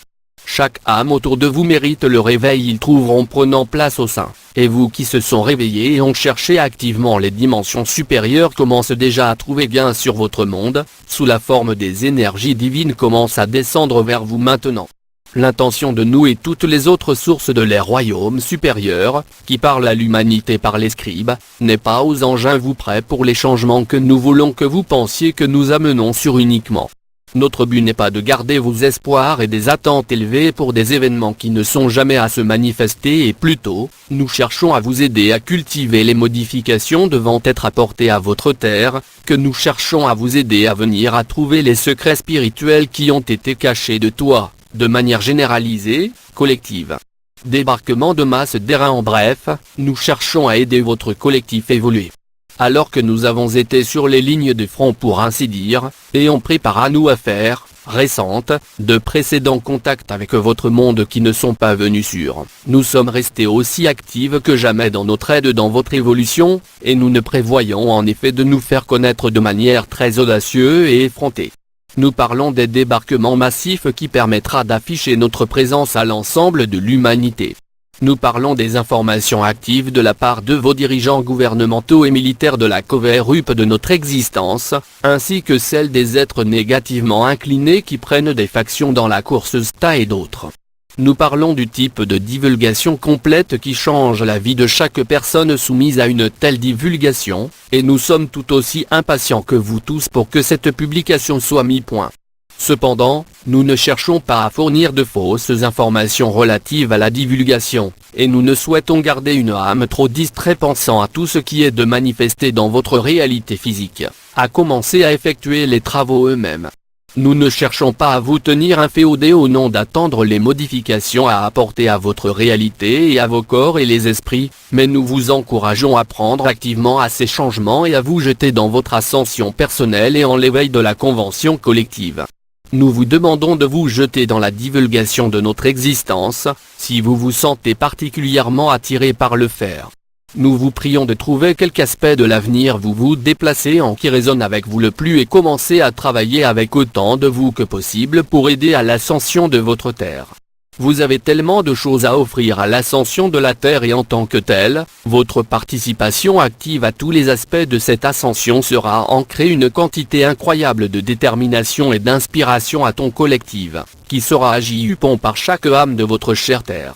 Chaque âme autour de vous mérite le réveil ils trouveront prenant place au sein, et vous qui se sont réveillés et ont cherché activement les dimensions supérieures commencent déjà à trouver gain sur votre monde, sous la forme des énergies divines commencent à descendre vers vous maintenant. L'intention de nous et toutes les autres sources de les royaumes supérieurs, qui parlent à l'humanité par les scribes, n'est pas aux engins vous prêts pour les changements que nous voulons que vous pensiez que nous amenons sur uniquement. Notre but n'est pas de garder vos espoirs et des attentes élevées pour des événements qui ne sont jamais à se manifester et plutôt, nous cherchons à vous aider à cultiver les modifications devant être apportées à votre terre, que nous cherchons à vous aider à venir à trouver les secrets spirituels qui ont été cachés de toi, de manière généralisée, collective. Débarquement de masse d'airain en bref, nous cherchons à aider votre collectif à évoluer. Alors que nous avons été sur les lignes de front pour ainsi dire, et on prépare à nous affaires, récentes, de précédents contacts avec votre monde qui ne sont pas venus sur. Nous sommes restés aussi actifs que jamais dans notre aide dans votre évolution, et nous ne prévoyons en effet de nous faire connaître de manière très audacieuse et effrontée. Nous parlons des débarquements massifs qui permettra d'afficher notre présence à l'ensemble de l'humanité. Nous parlons des informations actives de la part de vos dirigeants gouvernementaux et militaires de la cover-up de notre existence, ainsi que celle des êtres négativement inclinés qui prennent des factions dans la course STA et d'autres. Nous parlons du type de divulgation complète qui change la vie de chaque personne soumise à une telle divulgation, et nous sommes tout aussi impatients que vous tous pour que cette publication soit mise point. Cependant, nous ne cherchons pas à fournir de fausses informations relatives à la divulgation, et nous ne souhaitons garder une âme trop distraite pensant à tout ce qui est de manifester dans votre réalité physique, à commencer à effectuer les travaux eux-mêmes. Nous ne cherchons pas à vous tenir inféodés au nom d'attendre les modifications à apporter à votre réalité et à vos corps et les esprits, mais nous vous encourageons à prendre activement à ces changements et à vous jeter dans votre ascension personnelle et en l'éveil de la convention collective. Nous vous demandons de vous jeter dans la divulgation de notre existence, si vous vous sentez particulièrement attiré par le faire. Nous vous prions de trouver quelque aspect de l'avenir vous déplacez en qui résonne avec vous le plus et commencez à travailler avec autant de vous que possible pour aider à l'ascension de votre terre. Vous avez tellement de choses à offrir à l'ascension de la Terre et en tant que telle, votre participation active à tous les aspects de cette ascension sera ancrée une quantité incroyable de détermination et d'inspiration à ton collective, qui sera agipon par chaque âme de votre chère Terre.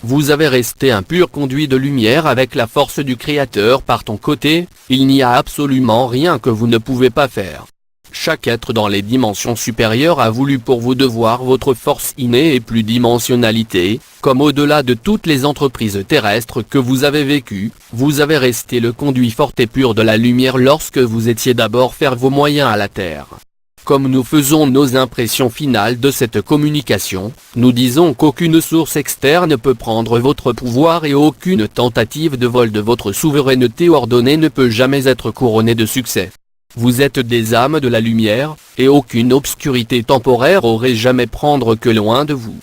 Vous avez resté un pur conduit de lumière avec la force du Créateur par ton côté, il n'y a absolument rien que vous ne pouvez pas faire. Chaque être dans les dimensions supérieures a voulu pour vous de voir votre force innée et plus dimensionnalité, comme au-delà de toutes les entreprises terrestres que vous avez vécues, vous avez resté le conduit fort et pur de la lumière lorsque vous étiez d'abord faire vos moyens à la Terre. Comme nous faisons nos impressions finales de cette communication, nous disons qu'aucune source externe ne peut prendre votre pouvoir et aucune tentative de vol de votre souveraineté ordonnée ne peut jamais être couronnée de succès. Vous êtes des âmes de la lumière, et aucune obscurité temporaire aurait jamais prendre que loin de vous.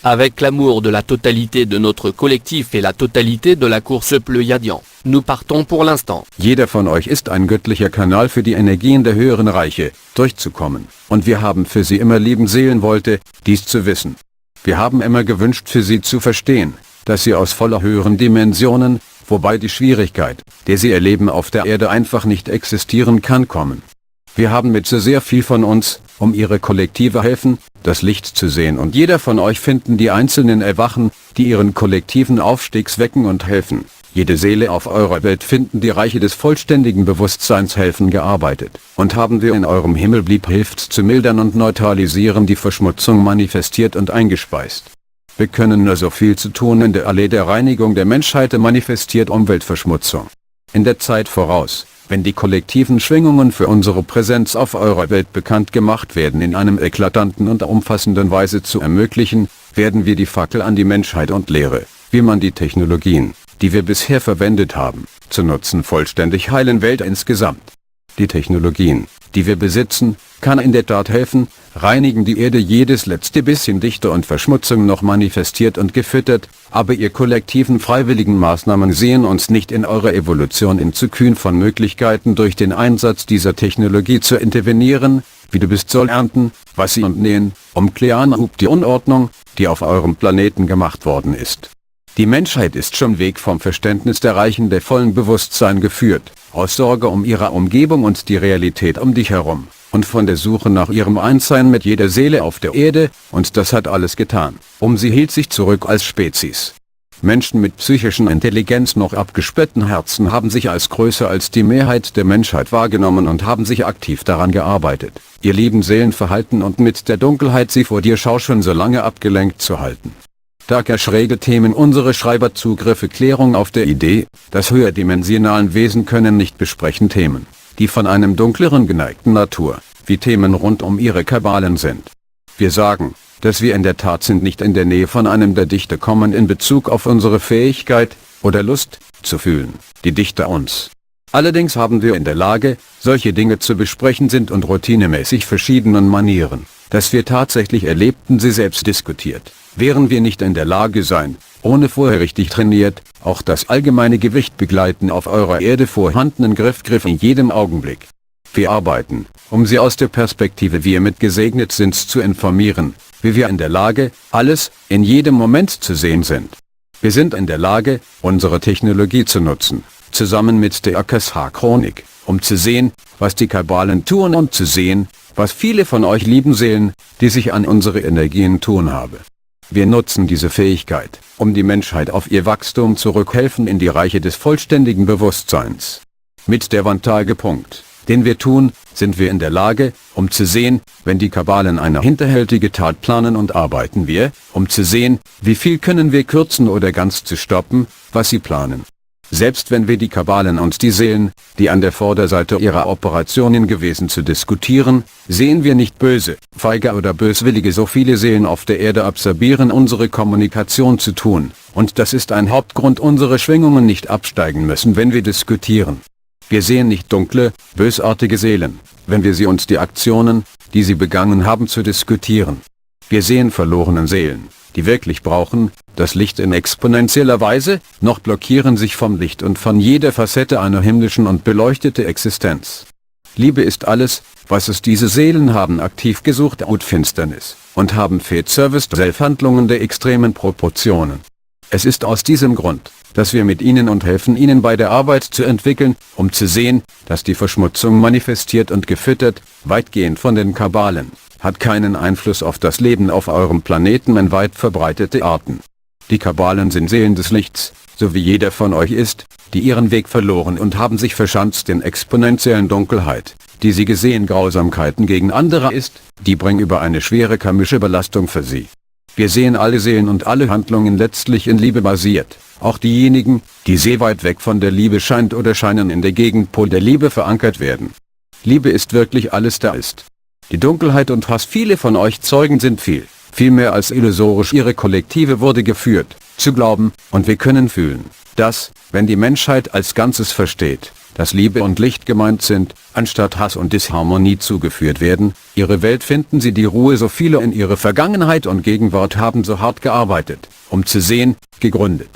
Avec l'amour de la totalité de notre collectif et la totalité de la course Pléiadian, nous partons pour l'instant. Jeder von euch ist ein göttlicher Kanal für die Energien der höheren Reiche, durchzukommen. Und wir haben für sie immer lieben Seelenwollte, dies zu wissen. Wir haben immer gewünscht für sie zu verstehen, dass sie aus voller höheren Dimensionen, wobei die Schwierigkeit, der sie erleben auf der Erde einfach nicht existieren kann, kommen. Wir haben mit so sehr viel von uns, um ihre Kollektive helfen, das Licht zu sehen und jeder von euch finden die einzelnen Erwachen, die ihren kollektiven Aufstiegs wecken und helfen. Jede Seele auf eurer Welt finden die Reiche des vollständigen Bewusstseins helfen gearbeitet. Und haben wir in eurem Himmel blieb hilft zu mildern und neutralisieren die Verschmutzung manifestiert und eingespeist. Wir können nur so viel zu tun in der Allee der Reinigung der Menschheit manifestiert Umweltverschmutzung. In der Zeit voraus, wenn die kollektiven Schwingungen für unsere Präsenz auf eurer Welt bekannt gemacht werden in einem eklatanten und umfassenden Weise zu ermöglichen, werden wir die Fackel an die Menschheit und Lehre, wie man die Technologien, die wir bisher verwendet haben, zu nutzen vollständig heilen Welt insgesamt. Die Technologien, die wir besitzen, kann in der Tat helfen, reinigen die Erde jedes letzte bisschen Dichte und Verschmutzung noch manifestiert und gefüttert, aber ihr kollektiven freiwilligen Maßnahmen sehen uns nicht in eurer Evolution in zu kühn von Möglichkeiten durch den Einsatz dieser Technologie zu intervenieren, wie du bist soll ernten, was sie und nähen, klären die Unordnung, die auf eurem Planeten gemacht worden ist. Die Menschheit ist schon Weg vom Verständnis der Reichen der vollen Bewusstsein geführt, aus Sorge um ihre Umgebung und die Realität um dich herum, und von der Suche nach ihrem Einssein mit jeder Seele auf der Erde, und das hat alles getan. Sie hielt sich zurück als Spezies. Menschen mit psychischen Intelligenz noch abgesperrten Herzen haben sich als größer als die Mehrheit der Menschheit wahrgenommen und haben sich aktiv daran gearbeitet, ihr lieben Seelenverhalten und mit der Dunkelheit sie vor dir Schau schon so lange abgelenkt zu halten. Daher schräge Themen unsere Schreiberzugriffe Klärung auf der Idee, dass höherdimensionalen Wesen können nicht besprechen Themen, die von einem dunkleren geneigten Natur, wie Themen rund um ihre Kabalen sind. Wir sagen, dass wir in der Tat sind nicht in der Nähe von einem der Dichter kommen in Bezug auf unsere Fähigkeit, oder Lust, zu fühlen, die Dichter uns. Allerdings haben wir in der Lage, solche Dinge zu besprechen sind und routinemäßig verschiedenen Manieren, dass wir tatsächlich erlebten sie selbst diskutiert. Wären wir nicht in der Lage sein, ohne vorher richtig trainiert, auch das allgemeine Gewicht begleiten auf eurer Erde vorhandenen Griff in jedem Augenblick. Wir arbeiten, sie aus der Perspektive wir mit gesegnet sind zu informieren, wie wir in der Lage, alles, in jedem Moment zu sehen sind. Wir sind in der Lage, unsere Technologie zu nutzen, zusammen mit der AKSH-Chronik, zu sehen, was die Kabalen tun und zu sehen, was viele von euch lieben Seelen, die sich an unsere Energien tun habe. Wir nutzen diese Fähigkeit, die Menschheit auf ihr Wachstum zurückhelfen in die Reiche des vollständigen Bewusstseins. Mit der Vantagepunkt, den wir tun, sind wir in der Lage, zu sehen, wenn die Kabalen eine hinterhältige Tat planen und arbeiten wir, zu sehen, wie viel können wir kürzen oder ganz zu stoppen, was sie planen. Selbst wenn wir die Kabalen und die Seelen, die an der Vorderseite ihrer Operationen gewesen zu diskutieren, sehen wir nicht böse, feige oder böswillige. So viele Seelen auf der Erde absorbieren unsere Kommunikation zu tun, und das ist ein Hauptgrund, unsere Schwingungen nicht absteigen müssen, wenn wir diskutieren. Wir sehen nicht dunkle, bösartige Seelen, wenn wir sie uns die Aktionen, die sie begangen haben, zu diskutieren. Wir sehen verlorenen Seelen, die wirklich brauchen, das Licht in exponentieller Weise, noch blockieren sich vom Licht und von jeder Facette einer himmlischen und beleuchtete Existenz. Liebe ist alles, was es diese Seelen haben aktiv gesucht und Finsternis, und haben Feed-Service Selbsthandlungen der extremen Proportionen. Es ist aus diesem Grund, dass wir mit ihnen und helfen ihnen bei der Arbeit zu entwickeln, um zu sehen, dass die Verschmutzung manifestiert und gefüttert, weitgehend von den Kabalen, hat keinen Einfluss auf das Leben auf eurem Planeten in weit verbreitete Arten. Die Kabalen sind Seelen des Lichts, so wie jeder von euch ist, die ihren Weg verloren und haben sich verschanzt in exponentiellen Dunkelheit, die sie gesehen Grausamkeiten gegen andere ist, die bringen über eine schwere karmische Belastung für sie. Wir sehen alle Seelen und alle Handlungen letztlich in Liebe basiert, auch diejenigen, die sehr weit weg von der Liebe scheint oder scheinen in der Gegenpol der Liebe verankert werden. Liebe ist wirklich alles da ist. Die Dunkelheit und Hass, viele von euch Zeugen sind viel mehr als illusorisch. Ihre Kollektive wurde geführt, zu glauben, und wir können fühlen, dass, wenn die Menschheit als Ganzes versteht, dass Liebe und Licht gemeint sind, anstatt Hass und Disharmonie zugeführt werden, ihre Welt finden sie die Ruhe. So viele in ihre Vergangenheit und Gegenwart haben so hart gearbeitet, um zu sehen, gegründet.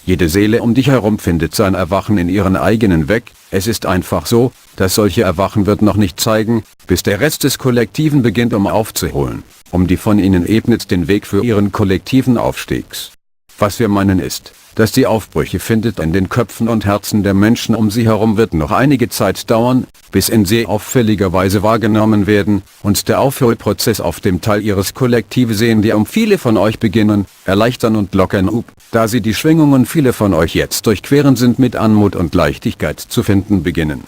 Jede Seele um dich herum findet sein Erwachen in ihren eigenen Weg. Es ist einfach so, dass solche Erwachen wird noch nicht zeigen, bis der Rest des Kollektiven beginnt, um aufzuholen, die von ihnen ebnet den Weg für ihren kollektiven Aufstiegs. Was wir meinen ist, dass die Aufbrüche findet in den Köpfen und Herzen der Menschen um sie herum wird noch einige Zeit dauern, bis in sehr auffälliger Weise wahrgenommen werden, und der Aufholprozess auf dem Teil ihres Kollektives sehen, die viele von euch beginnen, erleichtern und lockern up, da sie die Schwingungen viele von euch jetzt durchqueren sind, mit Anmut und Leichtigkeit zu finden beginnen.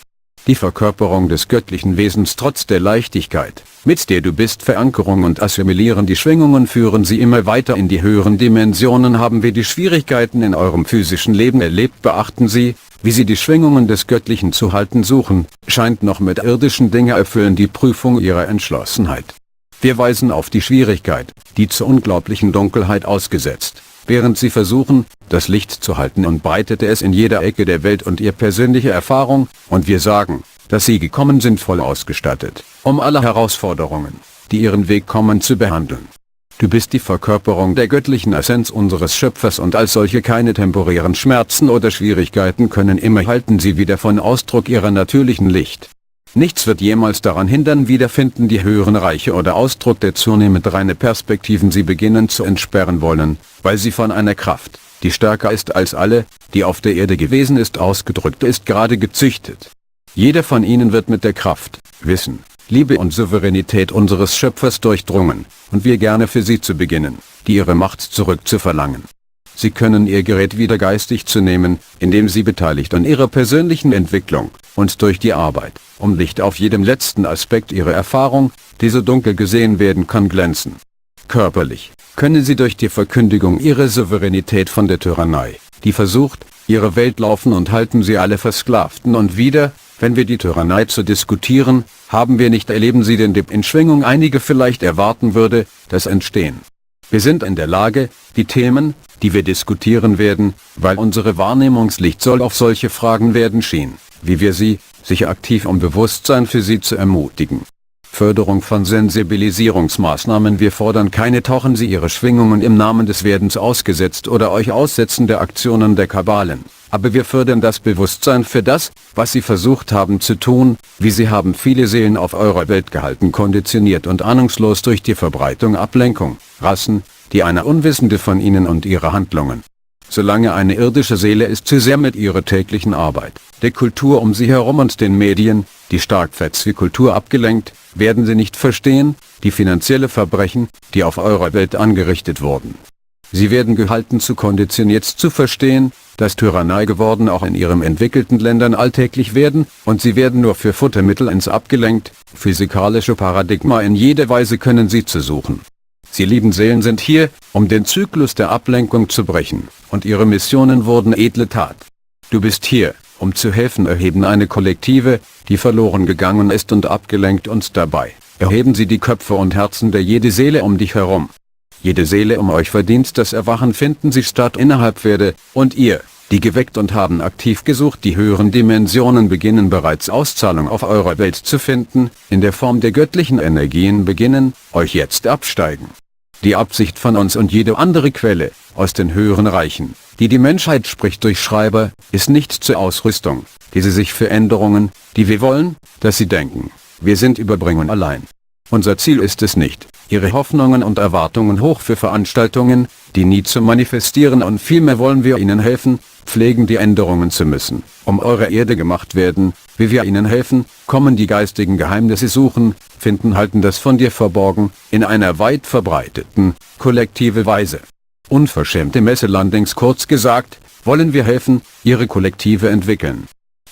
Die Verkörperung des göttlichen Wesens trotz der Leichtigkeit, mit der du bist, Verankerung und Assimilieren die Schwingungen, führen sie immer weiter in die höheren Dimensionen. Haben wir die Schwierigkeiten in eurem physischen Leben erlebt, beachten Sie, wie sie die Schwingungen des Göttlichen zu halten suchen, scheint noch mit irdischen Dingen erfüllen die Prüfung ihrer Entschlossenheit. Wir weisen auf die Schwierigkeit, die zur unglaublichen Dunkelheit ausgesetzt, während sie versuchen, das Licht zu halten, und breitete es in jeder Ecke der Welt und ihr persönliche Erfahrung, und wir sagen, dass sie gekommen sind voll ausgestattet, um alle Herausforderungen, die ihren Weg kommen, zu behandeln. Du bist die Verkörperung der göttlichen Essenz unseres Schöpfers, und als solche keine temporären Schmerzen oder Schwierigkeiten können immer halten sie wieder von Ausdruck ihrer natürlichen Licht. Nichts wird jemals daran hindern, wiederfinden die höheren Reiche oder Ausdruck der zunehmend reine Perspektiven sie beginnen zu entsperren wollen, weil sie von einer Kraft, die stärker ist als alle, die auf der Erde gewesen ist, ausgedrückt ist, gerade gezüchtet. Jeder von ihnen wird mit der Kraft, Wissen, Liebe und Souveränität unseres Schöpfers durchdrungen, und wir gerne für sie zu beginnen, die ihre Macht zurückzuverlangen. Sie können ihr Gerät wieder geistig zu nehmen, indem sie beteiligt an ihrer persönlichen Entwicklung, und durch die Arbeit, um Licht auf jedem letzten Aspekt ihrer Erfahrung, die so dunkel gesehen werden kann, glänzen. Körperlich können sie durch die Verkündigung ihrer Souveränität von der Tyrannei, die versucht, ihre Welt laufen, und halten sie alle Versklavten, und wieder, wenn wir die Tyrannei zu diskutieren, haben wir nicht, erleben sie den Dip in Schwingung einige vielleicht erwarten würde, das Entstehen. Wir sind in der Lage, die Themen, die wir diskutieren werden, weil unsere Wahrnehmungslicht soll auf solche Fragen werden schien, wie wir sie, sich aktiv um Bewusstsein für sie zu ermutigen. Förderung von Sensibilisierungsmaßnahmen. Wir fordern keine, tauchen Sie Ihre Schwingungen im Namen des Werdens ausgesetzt oder euch aussetzen der Aktionen der Kabalen. Aber wir fördern das Bewusstsein für das, was sie versucht haben zu tun, wie sie haben viele Seelen auf eurer Welt gehalten, konditioniert und ahnungslos durch die Verbreitung, Ablenkung, Rassen, die eine Unwissende von ihnen und ihre Handlungen. Solange eine irdische Seele ist zu sehr mit ihrer täglichen Arbeit, der Kultur um sie herum und den Medien, die stark für Kultur abgelenkt, werden sie nicht verstehen, die finanzielle Verbrechen, die auf eurer Welt angerichtet wurden. Sie werden gehalten zu konditioniert zu verstehen, dass Tyrannei geworden auch in ihren entwickelten Ländern alltäglich werden, und sie werden nur für Futtermittel ins abgelenkt, physikalische Paradigma in jeder Weise können sie zu suchen. Sie lieben Seelen sind hier, um den Zyklus der Ablenkung zu brechen, und ihre Missionen wurden edle Tat. Du bist hier, um zu helfen. Erheben eine Kollektive, die verloren gegangen ist und abgelenkt uns dabei. Erheben Sie die Köpfe und Herzen der jede Seele um dich herum. Jede Seele um euch verdient das Erwachen, finden Sie statt innerhalb werde, und ihr, die geweckt und haben aktiv gesucht, die höheren Dimensionen beginnen bereits Auszahlung auf eure Welt zu finden, in der Form der göttlichen Energien beginnen, euch jetzt absteigen. Die Absicht von uns und jede andere Quelle, aus den höheren Reichen, die die Menschheit spricht durch Schreiber, ist nicht zur Ausrüstung, diese sich für Änderungen, die wir wollen, dass sie denken, wir sind überbringen allein. Unser Ziel ist es nicht, ihre Hoffnungen und Erwartungen hoch für Veranstaltungen, die nie zu manifestieren, und vielmehr wollen wir ihnen helfen, pflegen die Änderungen zu müssen, um eure Erde gemacht werden, wie wir ihnen helfen, kommen die geistigen Geheimnisse suchen, finden, halten das von dir verborgen, in einer weit verbreiteten, kollektive Weise. Unverschämte Messelandings, kurz gesagt, wollen wir helfen, ihre Kollektive entwickeln.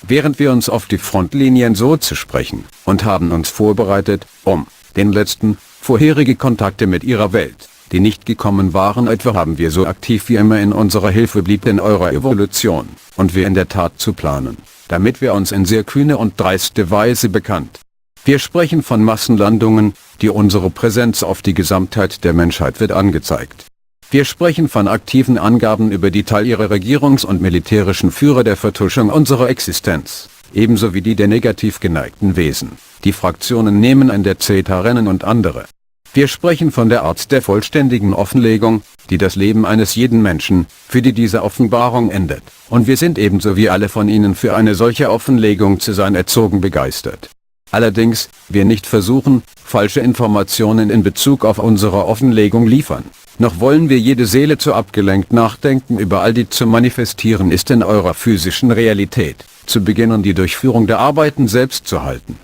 Während wir uns auf die Frontlinien so zu sprechen, und haben uns vorbereitet, um den letzten, vorherige Kontakte mit ihrer Welt, die nicht gekommen waren, etwa haben wir so aktiv wie immer in unserer Hilfe blieb in eurer Evolution, und wir in der Tat zu planen, damit wir uns in sehr kühne und dreiste Weise bekannt. Wir sprechen von Massenlandungen, die unsere Präsenz auf die Gesamtheit der Menschheit wird angezeigt. Wir sprechen von aktiven Angaben über die Teil ihrer Regierungs- und militärischen Führer der Vertuschung unserer Existenz, ebenso wie die der negativ geneigten Wesen, die Fraktionen nehmen an der CETA-Rennen und andere. Wir sprechen von der Art der vollständigen Offenlegung, die das Leben eines jeden Menschen, für die diese Offenbarung endet, und wir sind ebenso wie alle von ihnen für eine solche Offenlegung zu sein erzogen begeistert. Allerdings, wir nicht versuchen, falsche Informationen in Bezug auf unsere Offenlegung liefern, noch wollen wir jede Seele zu abgelenkt nachdenken über all die zu manifestieren ist in eurer physischen Realität, zu beginnen die Durchführung der Arbeiten selbst zu halten.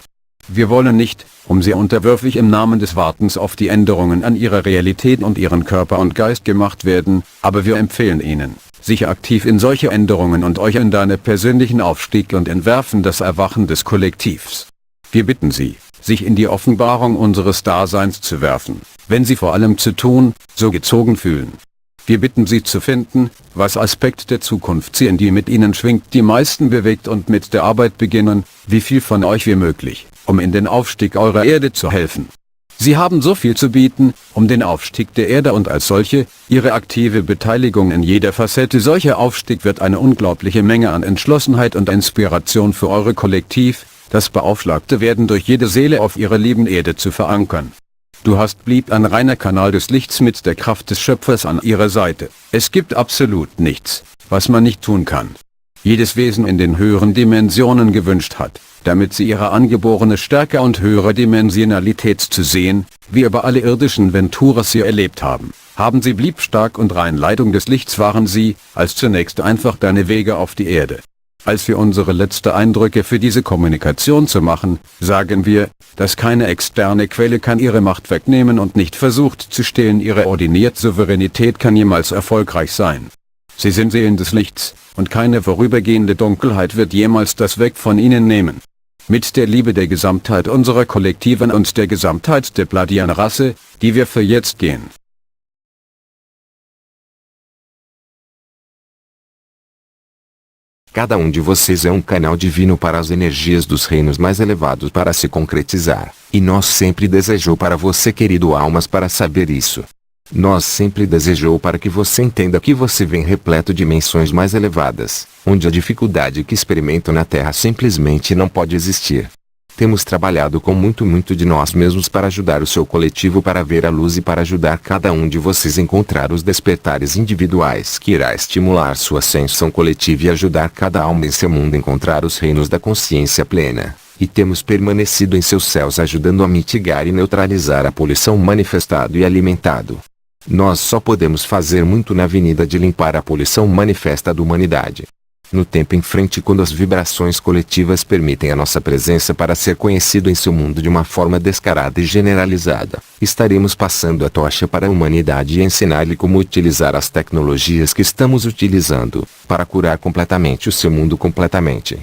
Wir wollen nicht, um sie unterwürfig im Namen des Wartens auf die Änderungen an ihrer Realität und ihren Körper und Geist gemacht werden, aber wir empfehlen ihnen, sich aktiv in solche Änderungen und euch in deine persönlichen Aufstieg und entwerfen das Erwachen des Kollektivs. Wir bitten Sie, sich in die Offenbarung unseres Daseins zu werfen, wenn Sie vor allem zu tun, so gezogen fühlen. Wir bitten Sie zu finden, was Aspekt der Zukunft Sie in die mit Ihnen schwingt, die meisten bewegt und mit der Arbeit beginnen, wie viel von euch wie möglich, um in den Aufstieg eurer Erde zu helfen. Sie haben so viel zu bieten, um den Aufstieg der Erde und als solche, Ihre aktive Beteiligung in jeder Facette solcher Aufstieg wird eine unglaubliche Menge an Entschlossenheit und Inspiration für eure Kollektiv, das beaufschlagte werden durch jede Seele auf ihrer lieben Erde zu verankern. Du hast blieb ein reiner Kanal des Lichts mit der Kraft des Schöpfers an ihrer Seite. Es gibt absolut nichts, was man nicht tun kann. Jedes Wesen in den höheren Dimensionen gewünscht hat, damit sie ihre angeborene Stärke und höhere Dimensionalität zu sehen, wie über alle irdischen Venturas sie erlebt haben. Haben sie blieb stark und rein Leitung des Lichts waren sie, als zunächst einfach deine Wege auf die Erde. Als wir unsere letzten Eindrücke für diese Kommunikation zu machen, sagen wir, dass keine externe Quelle kann ihre Macht wegnehmen und nicht versucht zu stehlen, ihre ordinierte Souveränität kann jemals erfolgreich sein. Sie sind Seelen des Lichts, und keine vorübergehende Dunkelheit wird jemals das weg von ihnen nehmen. Mit der Liebe der Gesamtheit unserer Kollektiven und der Gesamtheit der Pleiadianer-Rasse, die wir für jetzt gehen. Cada de vocês é canal divino para as energias dos reinos mais elevados para se concretizar, e nós sempre desejou para você, querido almas, para saber isso. Nós sempre desejou para que você entenda que você vem repleto de dimensões mais elevadas, onde a dificuldade que experimentam na Terra simplesmente não pode existir. Temos trabalhado com muito de nós mesmos para ajudar o seu coletivo para ver a luz e para ajudar cada de vocês a encontrar os despertares individuais que irá estimular sua ascensão coletiva e ajudar cada alma em seu mundo a encontrar os reinos da consciência plena. E temos permanecido em seus céus ajudando a mitigar e neutralizar a poluição manifestado e alimentado. Nós só podemos fazer muito na avenida de limpar a poluição manifesta da humanidade. No tempo em frente, quando as vibrações coletivas permitem a nossa presença para ser conhecido em seu mundo de uma forma descarada e generalizada, estaremos passando a tocha para a humanidade e ensinar-lhe como utilizar as tecnologias que estamos utilizando, para curar completamente o seu mundo completamente.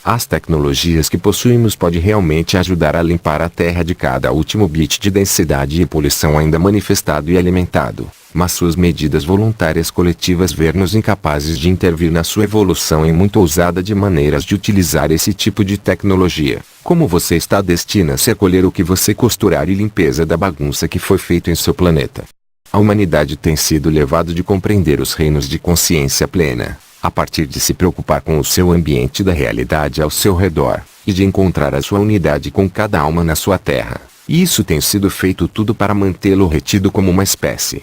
As tecnologias que possuímos podem realmente ajudar a limpar a Terra de cada último bit de densidade e poluição ainda manifestado e alimentado, mas suas medidas voluntárias coletivas ver-nos incapazes de intervir na sua evolução é muito ousada de maneiras de utilizar esse tipo de tecnologia. Como você está destina-se a colher o que você costurar e limpeza da bagunça que foi feito em seu planeta. A humanidade tem sido levado de compreender os reinos de consciência plena, a partir de se preocupar com o seu ambiente da realidade ao seu redor, e de encontrar a sua unidade com cada alma na sua terra. E isso tem sido feito tudo para mantê-lo retido como uma espécie.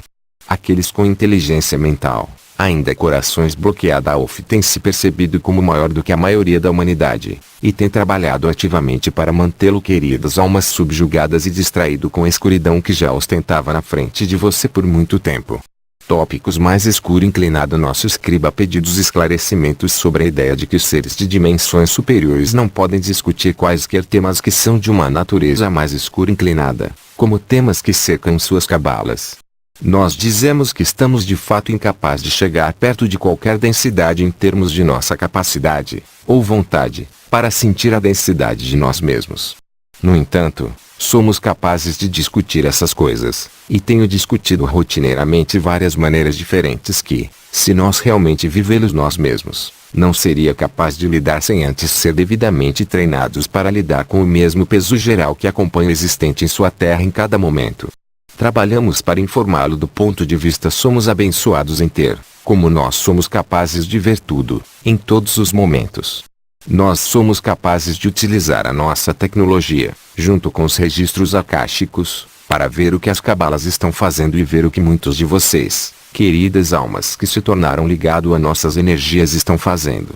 Aqueles com inteligência mental, ainda corações bloqueados têm se percebido como maior do que a maioria da humanidade, e têm trabalhado ativamente para mantê-lo queridas almas subjugadas e distraído com a escuridão que já ostentava na frente de você por muito tempo. Tópicos mais escuro inclinado nosso escriba pedidos esclarecimentos sobre a ideia de que os seres de dimensões superiores não podem discutir quaisquer temas que são de uma natureza mais escura inclinada, como temas que cercam suas cabalas. Nós dizemos que estamos de fato incapazes de chegar perto de qualquer densidade em termos de nossa capacidade, ou vontade, para sentir a densidade de nós mesmos. No entanto, somos capazes de discutir essas coisas, e tenho discutido rotineiramente várias maneiras diferentes que, se nós realmente vivê-los nós mesmos, não seria capaz de lidar sem antes ser devidamente treinados para lidar com o mesmo peso geral que acompanha o existente em sua terra em cada momento. Trabalhamos para informá-lo do ponto de vista somos abençoados em ter, como nós somos capazes de ver tudo, em todos os momentos. Nós somos capazes de utilizar a nossa tecnologia, junto com os registros akáshicos, para ver o que as cabalas estão fazendo e ver o que muitos de vocês, queridas almas que se tornaram ligados a nossas energias estão fazendo.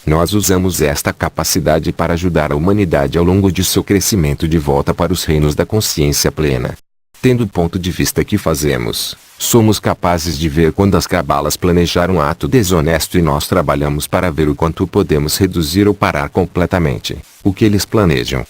Nós usamos esta capacidade para ajudar a humanidade ao longo de seu crescimento de volta para os reinos da consciência plena. Tendo o ponto de vista que fazemos, somos capazes de ver quando as cabalas planejaram um ato desonesto e nós trabalhamos para ver o quanto podemos reduzir ou parar completamente o que eles planejam.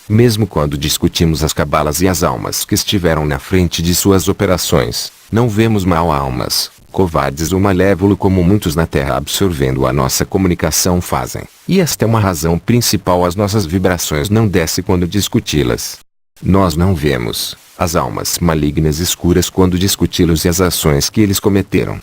Mesmo quando discutimos as cabalas e as almas que estiveram na frente de suas operações, não vemos mal almas, covardes ou malévolo como muitos na Terra absorvendo a nossa comunicação fazem. E esta é uma razão principal as nossas vibrações não descem quando discuti-las. Nós não vemos as almas malignas escuras quando discuti-los e as ações que eles cometeram.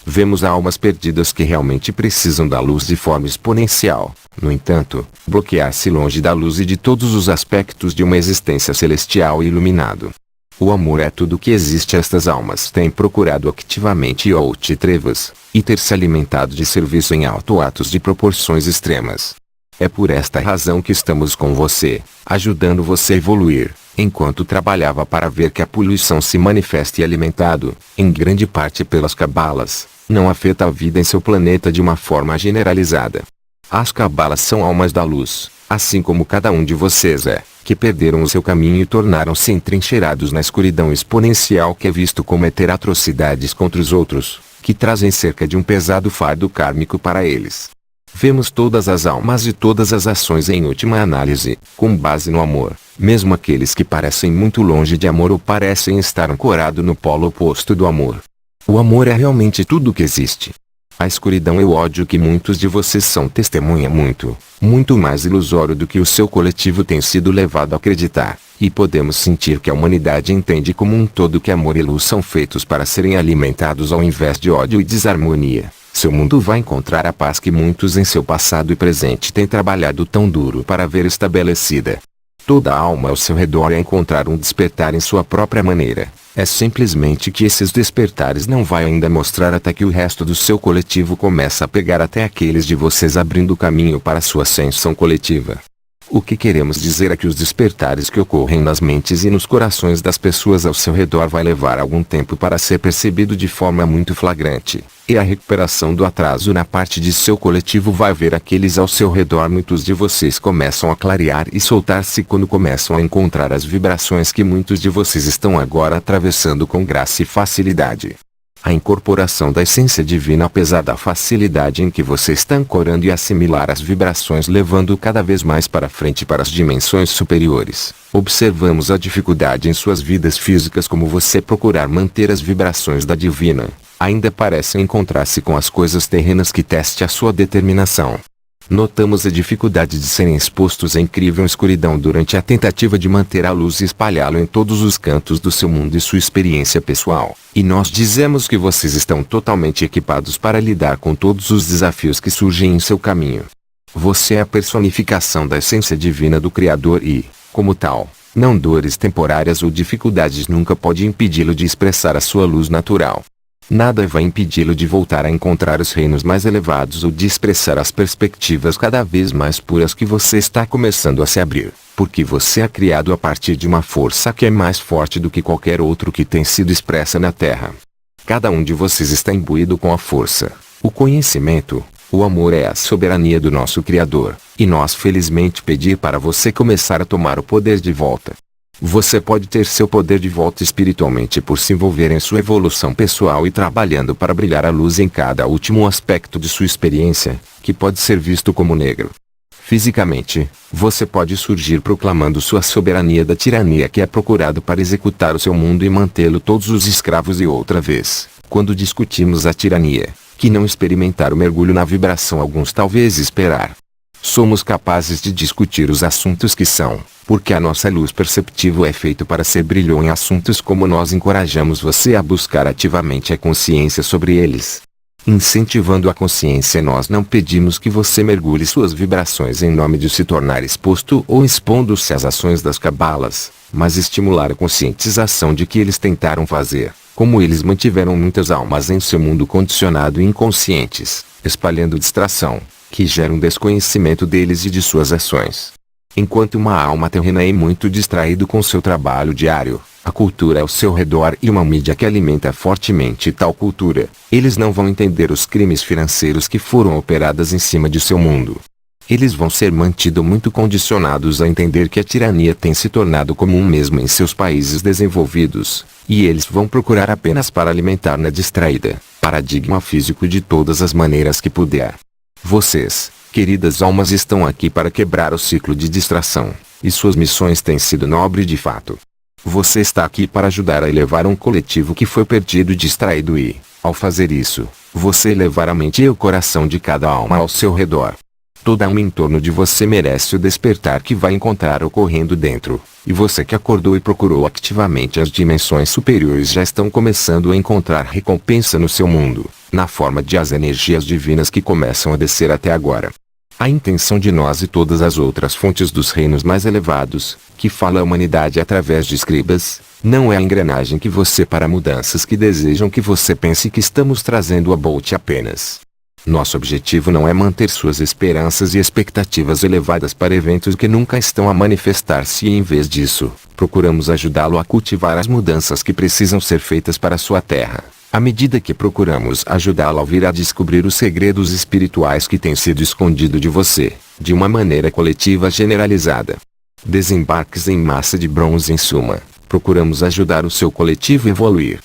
Vemos almas perdidas que realmente precisam da luz de forma exponencial. No entanto, bloquear-se longe da luz e de todos os aspectos de uma existência celestial e iluminado. O amor é tudo que existe. Estas almas têm procurado ativamente trevas, e ter se alimentado de serviço em atos de proporções extremas. É por esta razão que estamos com você, ajudando você a evoluir, enquanto trabalhava para ver que a poluição se manifesta e alimentado, em grande parte pelas cabalas, não afeta a vida em seu planeta de uma forma generalizada. As cabalas são almas da luz, assim como cada um de vocês é, que perderam o seu caminho e tornaram-se entrincheirados na escuridão exponencial que é visto cometer atrocidades contra os outros, que trazem cerca de um pesado fardo kármico para eles. Vemos todas as almas e todas as ações em última análise, com base no amor, mesmo aqueles que parecem muito longe de amor ou parecem estar ancorados no polo oposto do amor. O amor é realmente tudo o que existe. A escuridão e o ódio que muitos de vocês são testemunha muito mais ilusório do que o seu coletivo tem sido levado a acreditar, e podemos sentir que a humanidade entende como um todo que amor e luz são feitos para serem alimentados ao invés de ódio e desarmonia. Seu mundo vai encontrar a paz que muitos em seu passado e presente têm trabalhado tão duro para ver estabelecida. Toda a alma ao seu redor é encontrar um despertar em sua própria maneira. É simplesmente que esses despertares não vai ainda mostrar até que o resto do seu coletivo começa a pegar até aqueles de vocês abrindo o caminho para sua ascensão coletiva. O que queremos dizer é que os despertares que ocorrem nas mentes e nos corações das pessoas ao seu redor vai levar algum tempo para ser percebido de forma muito flagrante, e a recuperação do atraso na parte de seu coletivo vai ver aqueles ao seu redor. Muitos de vocês começam a clarear e soltar-se quando começam a encontrar as vibrações que muitos de vocês estão agora atravessando com graça e facilidade. A incorporação da essência divina, apesar da facilidade em que você está ancorando e assimilar as vibrações levando cada vez mais para frente para as dimensões superiores, observamos a dificuldade em suas vidas físicas como você procurar manter as vibrações da divina, ainda parece encontrar-se com as coisas terrenas que teste a sua determinação. Notamos a dificuldade de serem expostos à incrível escuridão durante a tentativa de manter a luz e espalhá-lo em todos os cantos do seu mundo e sua experiência pessoal. E nós dizemos que vocês estão totalmente equipados para lidar com todos os desafios que surgem em seu caminho. Você é a personificação da essência divina do Criador e, como tal, não dores temporárias ou dificuldades nunca pode impedi-lo de expressar a sua luz natural. Nada vai impedi-lo de voltar a encontrar os reinos mais elevados ou de expressar as perspectivas cada vez mais puras que você está começando a se abrir, porque você é criado a partir de uma força que é mais forte do que qualquer outro que tem sido expressa na Terra. Cada um de vocês está imbuído com a força, o conhecimento, o amor é a soberania do nosso Criador, e nós felizmente pedir para você começar a tomar o poder de volta. Você pode ter seu poder de volta espiritualmente por se envolver em sua evolução pessoal e trabalhando para brilhar a luz em cada último aspecto de sua experiência, que pode ser visto como negro. Fisicamente, você pode surgir proclamando sua soberania da tirania que é procurado para executar o seu mundo e mantê-lo todos os escravos e outra vez, quando discutimos a tirania, que não experimentar o mergulho na vibração alguns talvez esperar. Somos capazes de discutir os assuntos que são, porque a nossa luz perceptível é feita para ser brilhou em assuntos como nós encorajamos você a buscar ativamente a consciência sobre eles. Incentivando a consciência nós não pedimos que você mergulhe suas vibrações em nome de se tornar exposto ou expondo-se às ações das cabalas, mas estimular a conscientização de que eles tentaram fazer, como eles mantiveram muitas almas em seu mundo condicionado e inconscientes, espalhando distração, que gera um desconhecimento deles e de suas ações. Enquanto uma alma terrena é muito distraído com seu trabalho diário, a cultura ao seu redor e uma mídia que alimenta fortemente tal cultura, eles não vão entender os crimes financeiros que foram operados em cima de seu mundo. Eles vão ser mantidos muito condicionados a entender que a tirania tem se tornado comum mesmo em seus países desenvolvidos, e eles vão procurar apenas para alimentar na distraída, paradigma físico de todas as maneiras que puder. Vocês, queridas almas, estão aqui para quebrar o ciclo de distração, e suas missões têm sido nobres de fato. Você está aqui para ajudar a elevar um coletivo que foi perdido e distraído e, ao fazer isso, você elevar a mente e o coração de cada alma ao seu redor. Toda alma em torno de você merece o despertar que vai encontrar ocorrendo dentro, e você que acordou e procurou ativamente as dimensões superiores já estão começando a encontrar recompensa no seu mundo, na forma de as energias divinas que começam a descer até agora. A intenção de nós e todas as outras fontes dos reinos mais elevados, que fala a humanidade através de escribas, não é a engrenagem que você para mudanças que desejam que você pense que estamos trazendo a Bolt apenas. Nosso objetivo não é manter suas esperanças e expectativas elevadas para eventos que nunca estão a manifestar-se e em vez disso, procuramos ajudá-lo a cultivar as mudanças que precisam ser feitas para sua terra, à medida que procuramos ajudá-lo a vir a descobrir os segredos espirituais que têm sido escondidos de você, de uma maneira coletiva generalizada. Desembarques em massa de bronze em suma, procuramos ajudar o seu coletivo a evoluir.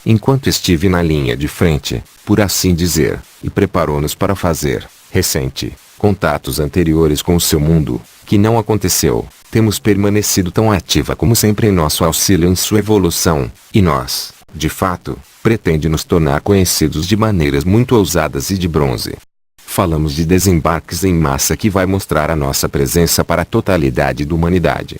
Enquanto estive na linha de frente, por assim dizer, e preparou-nos para fazer, recente, contatos anteriores com o seu mundo, que não aconteceu, temos permanecido tão ativa como sempre em nosso auxílio em sua evolução, e nós, de fato, pretende nos tornar conhecidos de maneiras muito ousadas e de bronze. Falamos de desembarques em massa que vai mostrar a nossa presença para a totalidade da humanidade.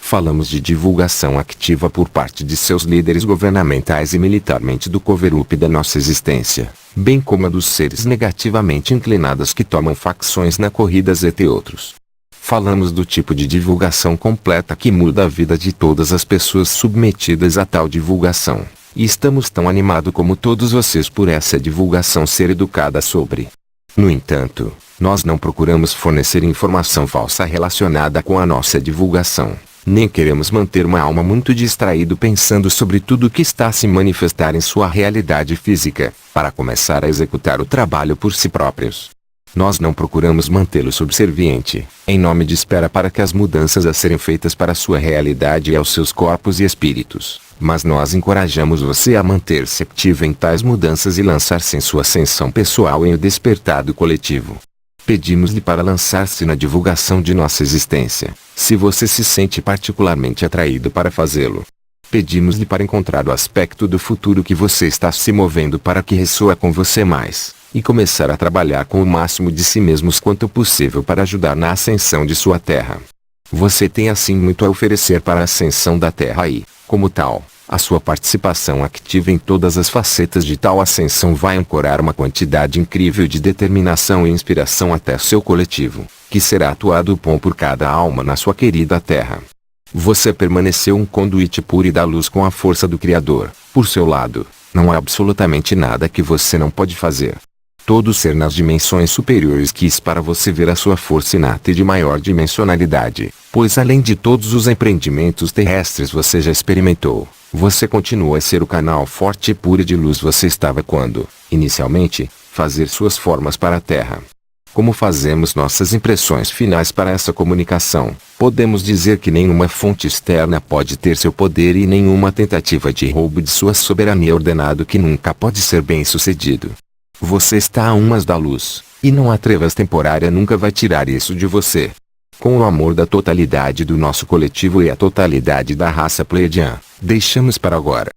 Falamos de divulgação ativa por parte de seus líderes governamentais e militarmente do cover-up da nossa existência, bem como a dos seres negativamente inclinados que tomam facções na corridas entre outros. Falamos do tipo de divulgação completa que muda a vida de todas as pessoas submetidas a tal divulgação, e estamos tão animados como todos vocês por essa divulgação ser educada sobre. No entanto, nós não procuramos fornecer informação falsa relacionada com a nossa divulgação. Nem queremos manter uma alma muito distraído pensando sobre tudo que está a se manifestar em sua realidade física, para começar a executar o trabalho por si próprios. Nós não procuramos mantê-lo subserviente, em nome de espera para que as mudanças a serem feitas para sua realidade e aos seus corpos e espíritos, mas nós encorajamos você a manter-se ativo em tais mudanças e lançar-se em sua ascensão pessoal em o despertado coletivo. Pedimos-lhe para lançar-se na divulgação de nossa existência, se você se sente particularmente atraído para fazê-lo. Pedimos-lhe para encontrar o aspecto do futuro que você está se movendo para que ressoa com você mais, e começar a trabalhar com o máximo de si mesmos quanto possível para ajudar na ascensão de sua Terra. Você tem assim muito a oferecer para a ascensão da Terra e, como tal, a sua participação ativa em todas as facetas de tal ascensão vai ancorar uma quantidade incrível de determinação e inspiração até seu coletivo, que será atuado por cada alma na sua querida Terra. Você permaneceu um conduíte puro e da luz com a força do Criador. Por seu lado, não há absolutamente nada que você não pode fazer. Todo ser nas dimensões superiores quis para você ver a sua força inata e de maior dimensionalidade, pois além de todos os empreendimentos terrestres você já experimentou, você continua a ser o canal forte e puro de luz você estava quando, inicialmente, fazer suas formas para a Terra. Como fazemos nossas impressões finais para essa comunicação, podemos dizer que nenhuma fonte externa pode ter seu poder e nenhuma tentativa de roubo de sua soberania ordenado que nunca pode ser bem sucedido. Você está a umas da luz, e não há trevas temporária nunca vai tirar isso de você. Com o amor da totalidade do nosso coletivo e a totalidade da raça pleiadiana, deixamos para agora